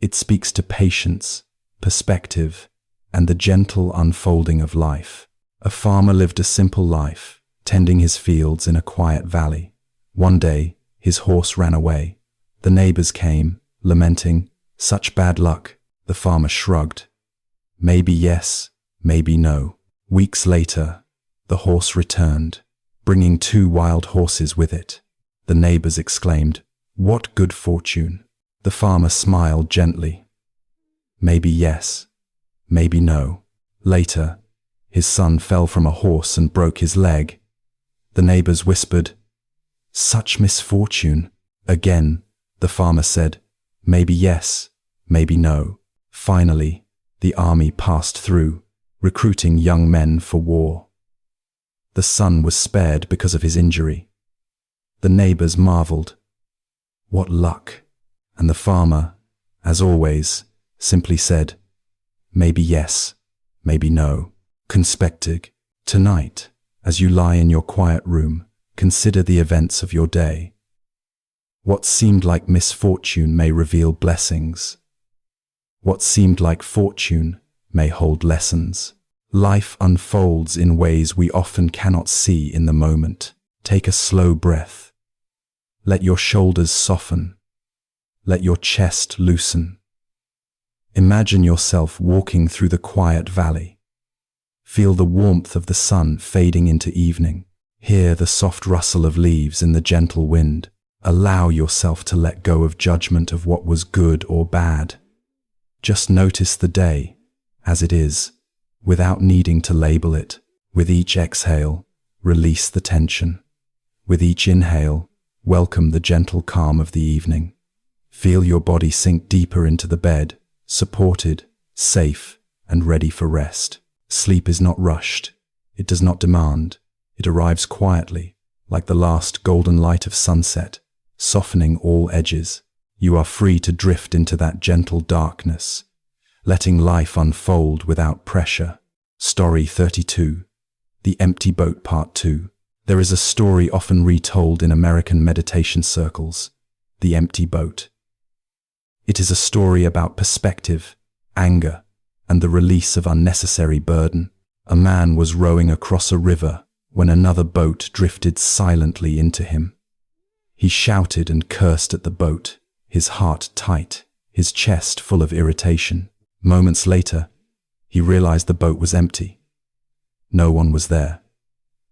It speaks to patience, perspective, and the gentle unfolding of life. A farmer lived a simple life, tending his fields in a quiet valley. One day, his horse ran away. The neighbors came, lamenting, "Such bad luck." The farmer shrugged. Maybe yes, maybe no. Weeks later, the horse returned, bringing 2 wild horses with it. The neighbors exclaimed, "What good fortune." The farmer smiled gently. Maybe yes, maybe no. Later, his son fell from a horse and broke his leg. The neighbors whispered, "Such misfortune." Again, the farmer said, "Maybe yes, maybe no." Finally, the army passed through, recruiting young men for war. The son was spared because of his injury. The neighbors marveled. What luck! And the farmer, as always, simply said, "Maybe yes, maybe no." Conspectig. Tonight, as you lie in your quiet room, consider the events of your day. What seemed like misfortune may reveal blessings. What seemed like fortune may hold lessons. Life unfolds in ways we often cannot see in the moment. Take a slow breath. Let your shoulders soften. Let your chest loosen. Imagine yourself walking through the quiet valley. Feel the warmth of the sun fading into evening. Hear the soft rustle of leaves in the gentle wind. Allow yourself to let go of judgment of what was good or bad. Just notice the day as it is, without needing to label it. With each exhale, release the tension. With each inhale, welcome the gentle calm of the evening. Feel your body sink deeper into the bed, supported, safe, and ready for rest. Sleep is not rushed. It does not demand. It arrives quietly, like the last golden light of sunset, softening all edges. You are free to drift into that gentle darkness, letting life unfold without pressure. Story 32. The Empty Boat Part 2. There is a story often retold in American meditation circles, the empty boat. It is a story about perspective, anger, and the release of unnecessary burden. A man was rowing across a river when another boat drifted silently into him. He shouted and cursed at the boat, his heart tight, his chest full of irritation. Moments later, he realized the boat was empty. No one was there.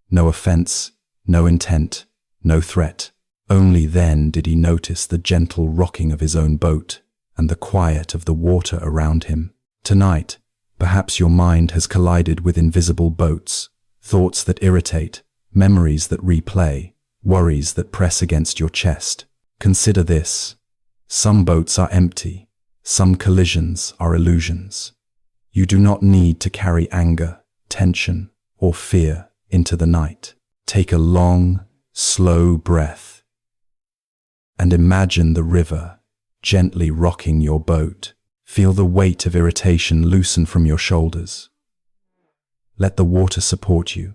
No offense, no intent, no threat. Only then did he notice the gentle rocking of his own boat and the quiet of the water around him. Tonight, perhaps your mind has collided with invisible boats, thoughts that irritate, memories that replay, worries that press against your chest. Consider this. Some boats are empty. Some collisions are illusions. You do not need to carry anger, tension, or fear into the night. Take a long, slow breath and imagine the river gently rocking your boat. Feel the weight of irritation loosen from your shoulders. Let the water support you.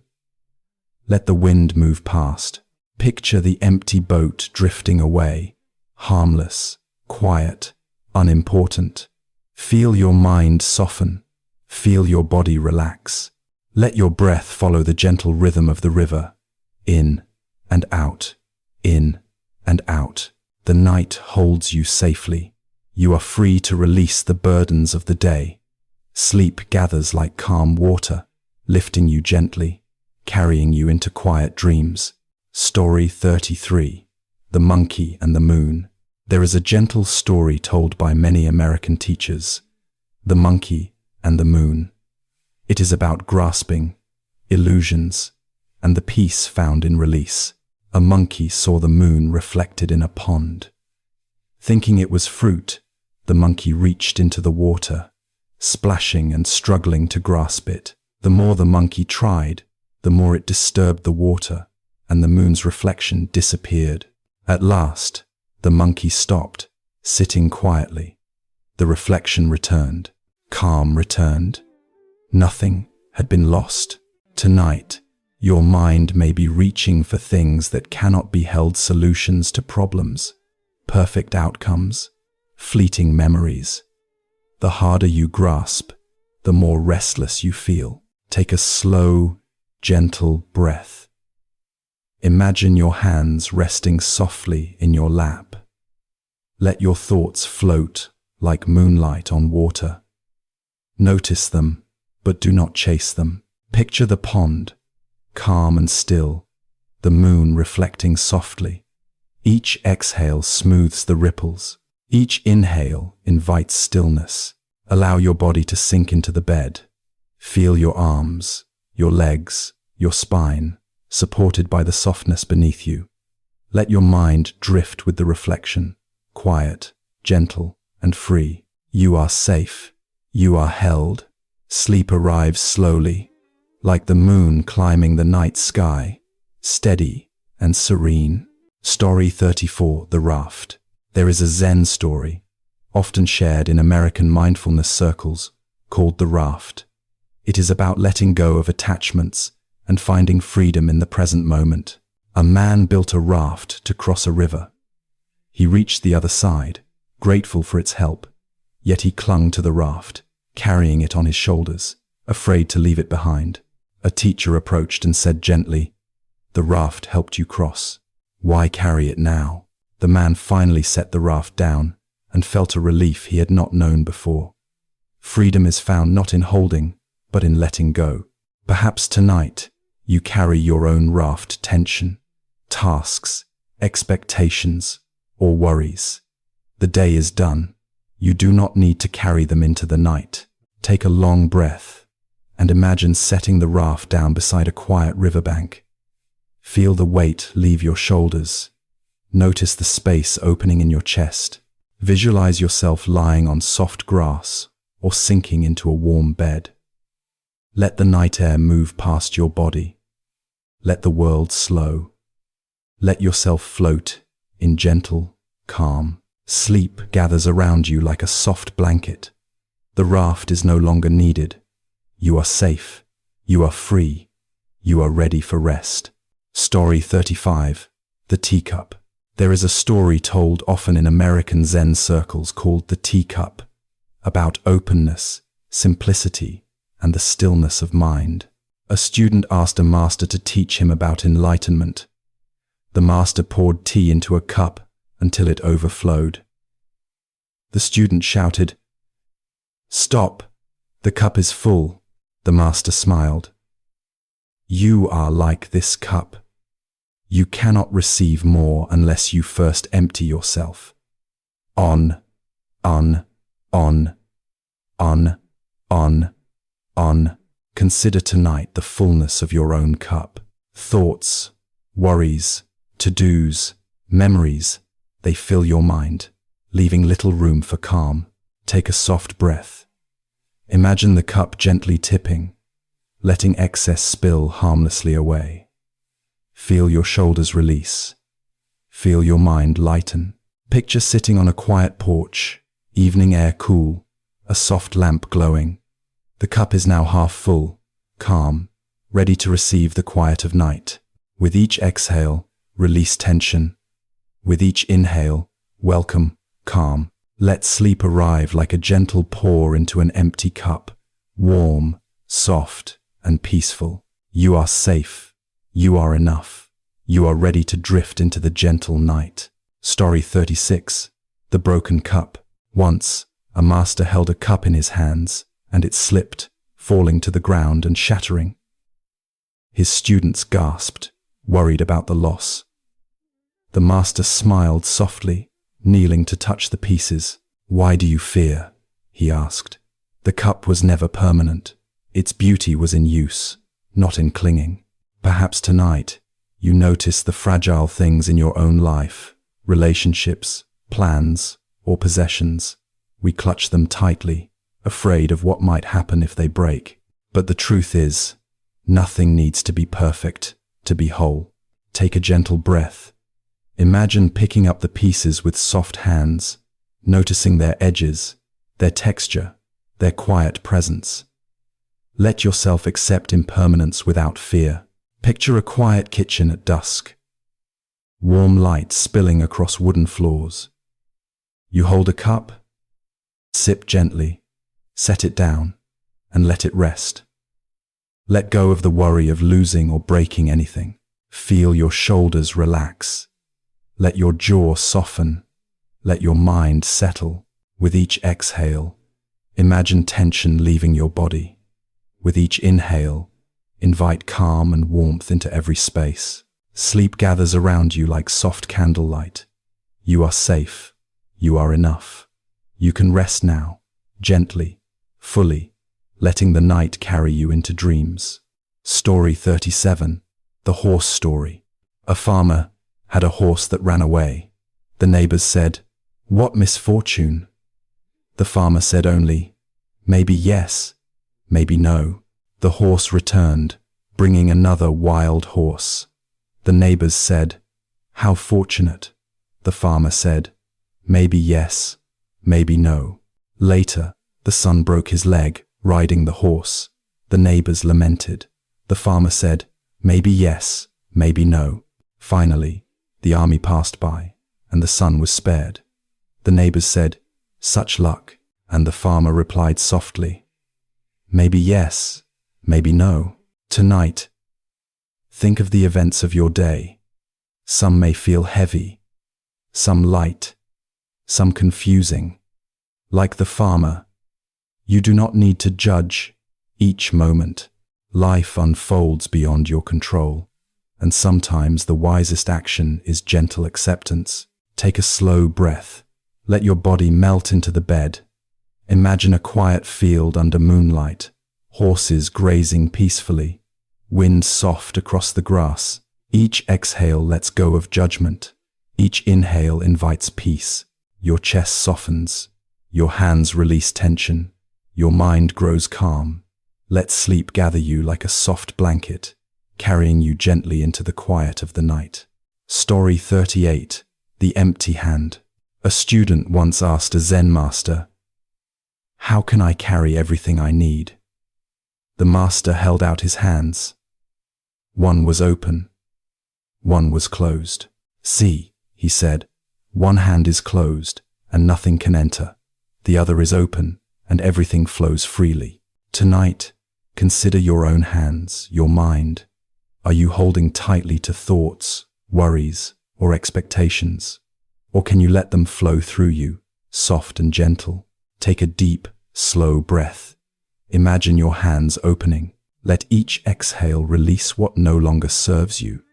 Let the wind move past. Picture the empty boat drifting away, harmless, quiet, unimportant. Feel your mind soften. Feel your body relax. Let your breath follow the gentle rhythm of the river, in and out, in and out. The night holds you safely. You are free to release the burdens of the day. Sleep gathers like calm water, lifting you gently, carrying you into quiet dreams. Story 33. The Monkey and the Moon. There is a gentle story told by many American teachers, The Monkey and the Moon. It is about grasping, illusions, and the peace found in release. A monkey saw the moon reflected in a pond. Thinking it was fruit, the monkey reached into the water, splashing and struggling to grasp it. The more the monkey tried, the more it disturbed the water, and the moon's reflection disappeared. At last, the monkey stopped, sitting quietly. The reflection returned. Calm returned. Nothing had been lost. Tonight, your mind may be reaching for things that cannot be held solutions to problems, perfect outcomes, fleeting memories. The harder you grasp, the more restless you feel. Take a slow, gentle breath. Imagine your hands resting softly in your lap. Let your thoughts float like moonlight on water. Notice them, but do not chase them. Picture the pond, calm and still, the moon reflecting softly. Each exhale smooths the ripples. Each inhale invites stillness. Allow your body to sink into the bed. Feel your arms, your legs, your spine, supported by the softness beneath you. Let your mind drift with the reflection, quiet, gentle, and free. You are safe. You are held. Sleep arrives slowly, like the moon climbing the night sky, steady and serene. Story 34. The Raft. There is a Zen story, often shared in American mindfulness circles, called The Raft. It is about letting go of attachments and finding freedom in the present moment. A man built a raft to cross a river. He reached the other side, grateful for its help, yet he clung to the raft, carrying it on his shoulders, afraid to leave it behind. A teacher approached and said gently, "The raft helped you cross. Why carry it now?" The man finally set the raft down and felt a relief he had not known before. Freedom is found not in holding, but in letting go. Perhaps tonight, you carry your own raft tension, tasks, expectations, or worries. The day is done. You do not need to carry them into the night. Take a long breath and imagine setting the raft down beside a quiet riverbank. Feel the weight leave your shoulders. Notice the space opening in your chest. Visualize yourself lying on soft grass or sinking into a warm bed. Let the night air move past your body. Let the world slow. Let yourself float in gentle, calm. Sleep gathers around you like a soft blanket. The raft is no longer needed. You are safe. You are free. You are ready for rest. Story 35. The Teacup. There is a story told often in American Zen circles called the teacup, about openness, simplicity, and the stillness of mind. A student asked a master to teach him about enlightenment. The master poured tea into a cup until it overflowed. The student shouted, "Stop! The cup is full." The master smiled. "You are like this cup. You cannot receive more unless you first empty yourself." On, on, on, on, on, on. Consider tonight the fullness of your own cup. Thoughts, worries, to-dos, memories, they fill your mind, leaving little room for calm. Take a soft breath. Imagine the cup gently tipping, letting excess spill harmlessly away. Feel your shoulders release. Feel your mind lighten. Picture sitting on a quiet porch, evening air cool, a soft lamp glowing. The cup is now half full, calm, ready to receive the quiet of night. With each exhale, release tension. With each inhale, welcome, calm. Let sleep arrive like a gentle pour into an empty cup, warm, soft, and peaceful. You are safe. You are enough. You are ready to drift into the gentle night. Story 36. The Broken Cup. Once, a master held a cup in his hands, and it slipped, falling to the ground and shattering. His students gasped, worried about the loss. The master smiled softly, kneeling to touch the pieces. "Why do you fear?" he asked. The cup was never permanent. Its beauty was in use, not in clinging. Perhaps tonight, you notice the fragile things in your own life, relationships, plans, or possessions. We clutch them tightly, afraid of what might happen if they break. But the truth is, nothing needs to be perfect to be whole. Take a gentle breath. Imagine picking up the pieces with soft hands, noticing their edges, their texture, their quiet presence. Let yourself accept impermanence without fear. Picture a quiet kitchen at dusk. Warm light spilling across wooden floors. You hold a cup, sip gently, set it down, and let it rest. Let go of the worry of losing or breaking anything. Feel your shoulders relax. Let your jaw soften. Let your mind settle. With each exhale, imagine tension leaving your body. With each inhale, invite calm and warmth into every space. Sleep gathers around you like soft candlelight. You are safe. You are enough. You can rest now, gently, fully, letting the night carry you into dreams. Story 37. The Horse Story. A farmer had a horse that ran away. The neighbors said, "What misfortune?" The farmer said only, "Maybe yes, maybe no." The horse returned, bringing another wild horse. The neighbors said, "How fortunate." The farmer said, "Maybe yes, maybe no." Later, the son broke his leg, riding the horse. The neighbors lamented. The farmer said, "Maybe yes, maybe no." Finally, the army passed by, and the son was spared. The neighbors said, "Such luck," and the farmer replied softly, "Maybe yes, maybe no." Tonight, think of the events of your day. Some may feel heavy, some light, some confusing. Like the farmer, you do not need to judge each moment. Life unfolds beyond your control, and sometimes the wisest action is gentle acceptance. Take a slow breath. Let your body melt into the bed. Imagine a quiet field under moonlight, horses grazing peacefully, wind soft across the grass. Each exhale lets go of judgment. Each inhale invites peace. Your chest softens. Your hands release tension. Your mind grows calm. Let sleep gather you like a soft blanket, carrying you gently into the quiet of the night. Story 38. The Empty Hand. A student once asked a Zen master, "How can I carry everything I need?" The master held out his hands. One was open. One was closed. "See," he said. One hand is closed, and nothing can enter. The other is open, and everything flows freely. Tonight, consider your own hands, your mind. Are you holding tightly to thoughts, worries, or expectations? Or can you let them flow through you, soft and gentle? Take a deep, slow breath. Imagine your hands opening. Let each exhale release what no longer serves you.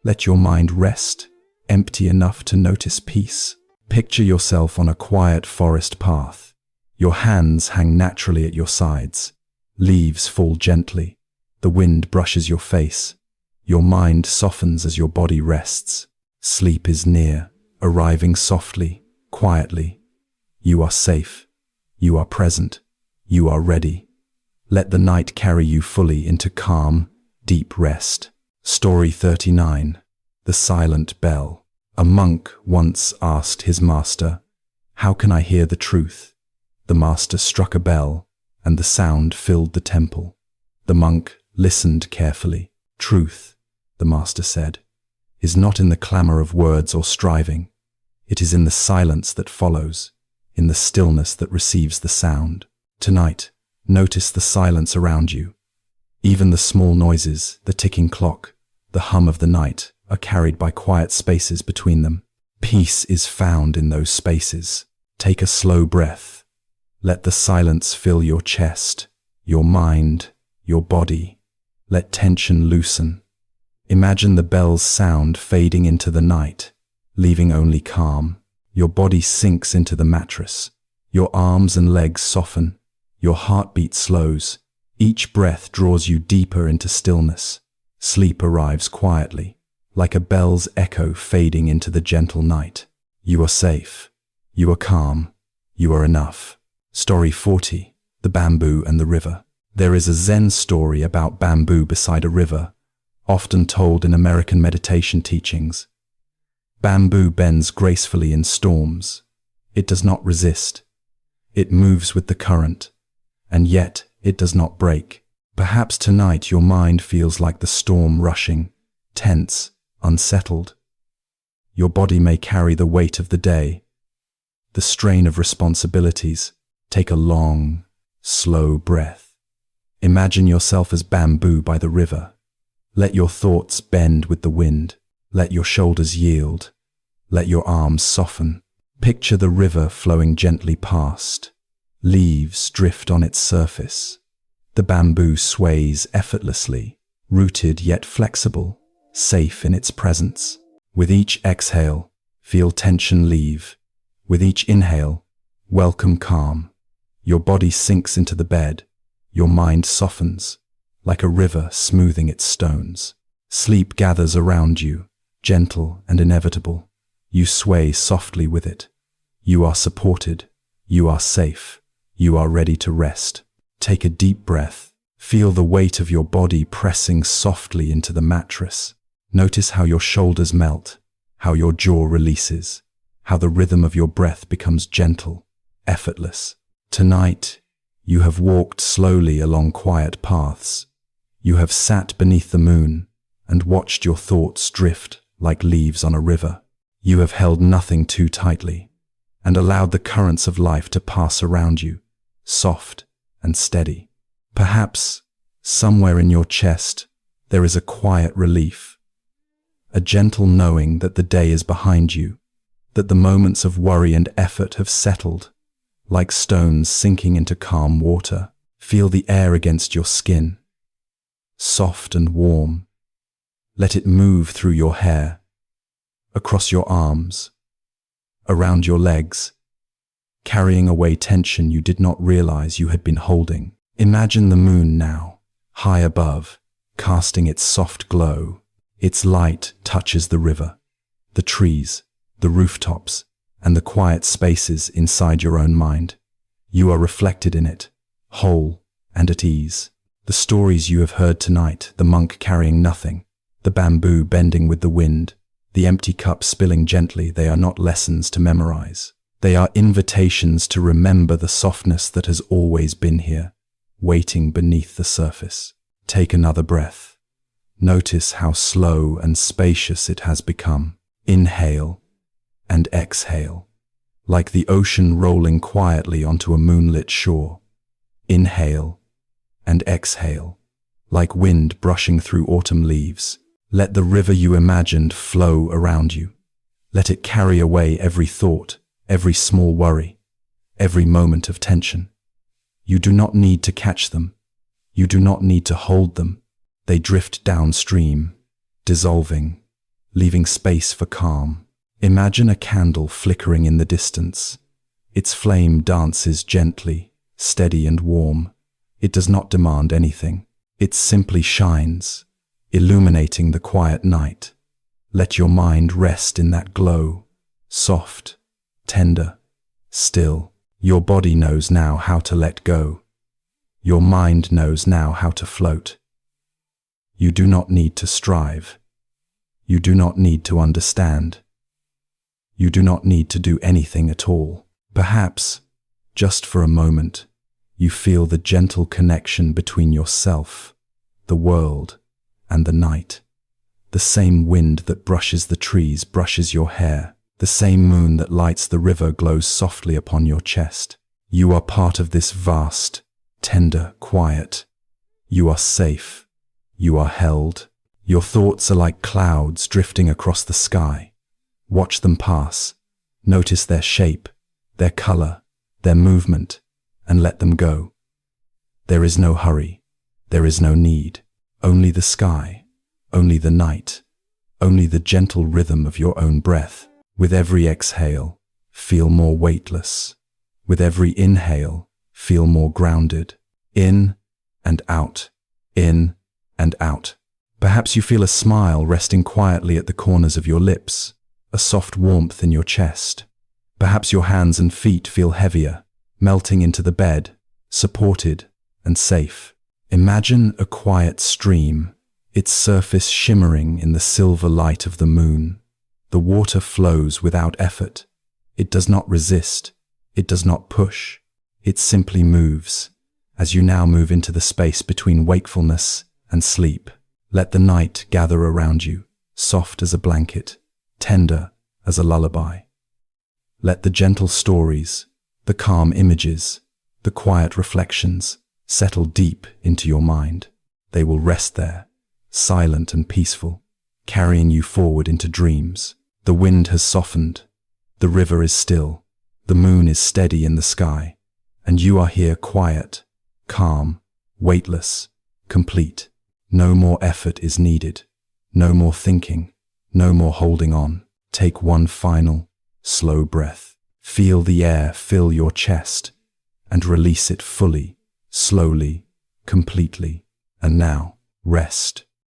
Let your mind rest, empty enough to notice peace. Picture yourself on a quiet forest path. Your hands hang naturally at your sides. Leaves fall gently. The wind brushes your face. Your mind softens as your body rests. Sleep is near, arriving softly, quietly. You are safe. You are present. You are ready. Let the night carry you fully into calm, deep rest. Story 39. The Silent Bell. A monk once asked his master, "How can I hear the truth?" The master struck a bell, and the sound filled the temple. The monk listened carefully. "Truth," the master said, "is not in the clamor of words or striving. It is in the silence that follows, in the stillness that receives the sound." Tonight, notice the silence around you. Even the small noises, the ticking clock, the hum of the night, are carried by quiet spaces between them. Peace is found in those spaces. Take a slow breath. Let the silence fill your chest, your mind, your body. Let tension loosen. Imagine the bell's sound fading into the night, leaving only calm. Your body sinks into the mattress. Your arms and legs soften. Your heartbeat slows. Each breath draws you deeper into stillness. Sleep arrives quietly, like a bell's echo fading into the gentle night. You are safe. You are calm. You are enough. Story 40. The Bamboo and the River. There is a Zen story about bamboo beside a river, often told in American meditation teachings. Bamboo bends gracefully in storms. It does not resist. It moves with the current, and yet it does not break. Perhaps tonight your mind feels like the storm rushing, tense, unsettled. Your body may carry the weight of the day, the strain of responsibilities. Take a long, slow breath. Imagine yourself as bamboo by the river. Let your thoughts bend with the wind. Let your shoulders yield. Let your arms soften. Picture the river flowing gently past. Leaves drift on its surface. The bamboo sways effortlessly, rooted yet flexible, safe in its presence. With each exhale, feel tension leave. With each inhale, welcome calm. Your body sinks into the bed. Your mind softens, like a river smoothing its stones. Sleep gathers around you, gentle and inevitable. You sway softly with it. You are supported. You are safe. You are ready to rest. Take a deep breath. Feel the weight of your body pressing softly into the mattress. Notice how your shoulders melt, how your jaw releases, how the rhythm of your breath becomes gentle, effortless. Tonight, you have walked slowly along quiet paths. You have sat beneath the moon and watched your thoughts drift like leaves on a river. You have held nothing too tightly and allowed the currents of life to pass around you, soft and steady. Perhaps, somewhere in your chest, there is a quiet relief, a gentle knowing that the day is behind you, that the moments of worry and effort have settled, like stones sinking into calm water. Feel the air against your skin, soft and warm. Let it move through your hair, across your arms, around your legs, carrying away tension you did not realize you had been holding. Imagine the moon now, high above, casting its soft glow. Its light touches the river, the trees, the rooftops, and the quiet spaces inside your own mind. You are reflected in it, whole and at ease. The stories you have heard tonight, the monk carrying nothing, the bamboo bending with the wind, the empty cup spilling gently, they are not lessons to memorize. They are invitations to remember the softness that has always been here, waiting beneath the surface. Take another breath. Notice how slow and spacious it has become. Inhale, and exhale, like the ocean rolling quietly onto a moonlit shore. Inhale and exhale, like wind brushing through autumn leaves. Let the river you imagined flow around you. Let it carry away every thought, every small worry, every moment of tension. You do not need to catch them. You do not need to hold them. They drift downstream, dissolving, leaving space for calm. Imagine a candle flickering in the distance. Its flame dances gently, steady and warm. It does not demand anything. It simply shines, illuminating the quiet night. Let your mind rest in that glow, soft, tender, still. Your body knows now how to let go. Your mind knows now how to float. You do not need to strive. You do not need to understand. You do not need to do anything at all. Perhaps, just for a moment, you feel the gentle connection between yourself, the world, and the night. The same wind that brushes the trees brushes your hair. The same moon that lights the river glows softly upon your chest. You are part of this vast, tender quiet. You are safe. You are held. Your thoughts are like clouds drifting across the sky. Watch them pass. Notice their shape, their color, their movement, and let them go. There is no hurry. There is no need. Only the sky, only the night, only the gentle rhythm of your own breath. With every exhale, feel more weightless. With every inhale, feel more grounded. In and out, in and out. Perhaps you feel a smile resting quietly at the corners of your lips, a soft warmth in your chest. Perhaps your hands and feet feel heavier, melting into the bed, supported and safe. Imagine a quiet stream, its surface shimmering in the silver light of the moon. The water flows without effort. It does not resist. It does not push. It simply moves. As you now move into the space between wakefulness and sleep, let the night gather around you, soft as a blanket, tender as a lullaby. Let the gentle stories, the calm images, the quiet reflections settle deep into your mind. They will rest there, silent and peaceful, carrying you forward into dreams. The wind has softened, the river is still, the moon is steady in the sky, and you are here quiet, calm, weightless, complete. No more effort is needed, no more thinking, no more holding on. Take one final, slow breath. Feel the air fill your chest and release it fully, slowly, completely. And now, rest.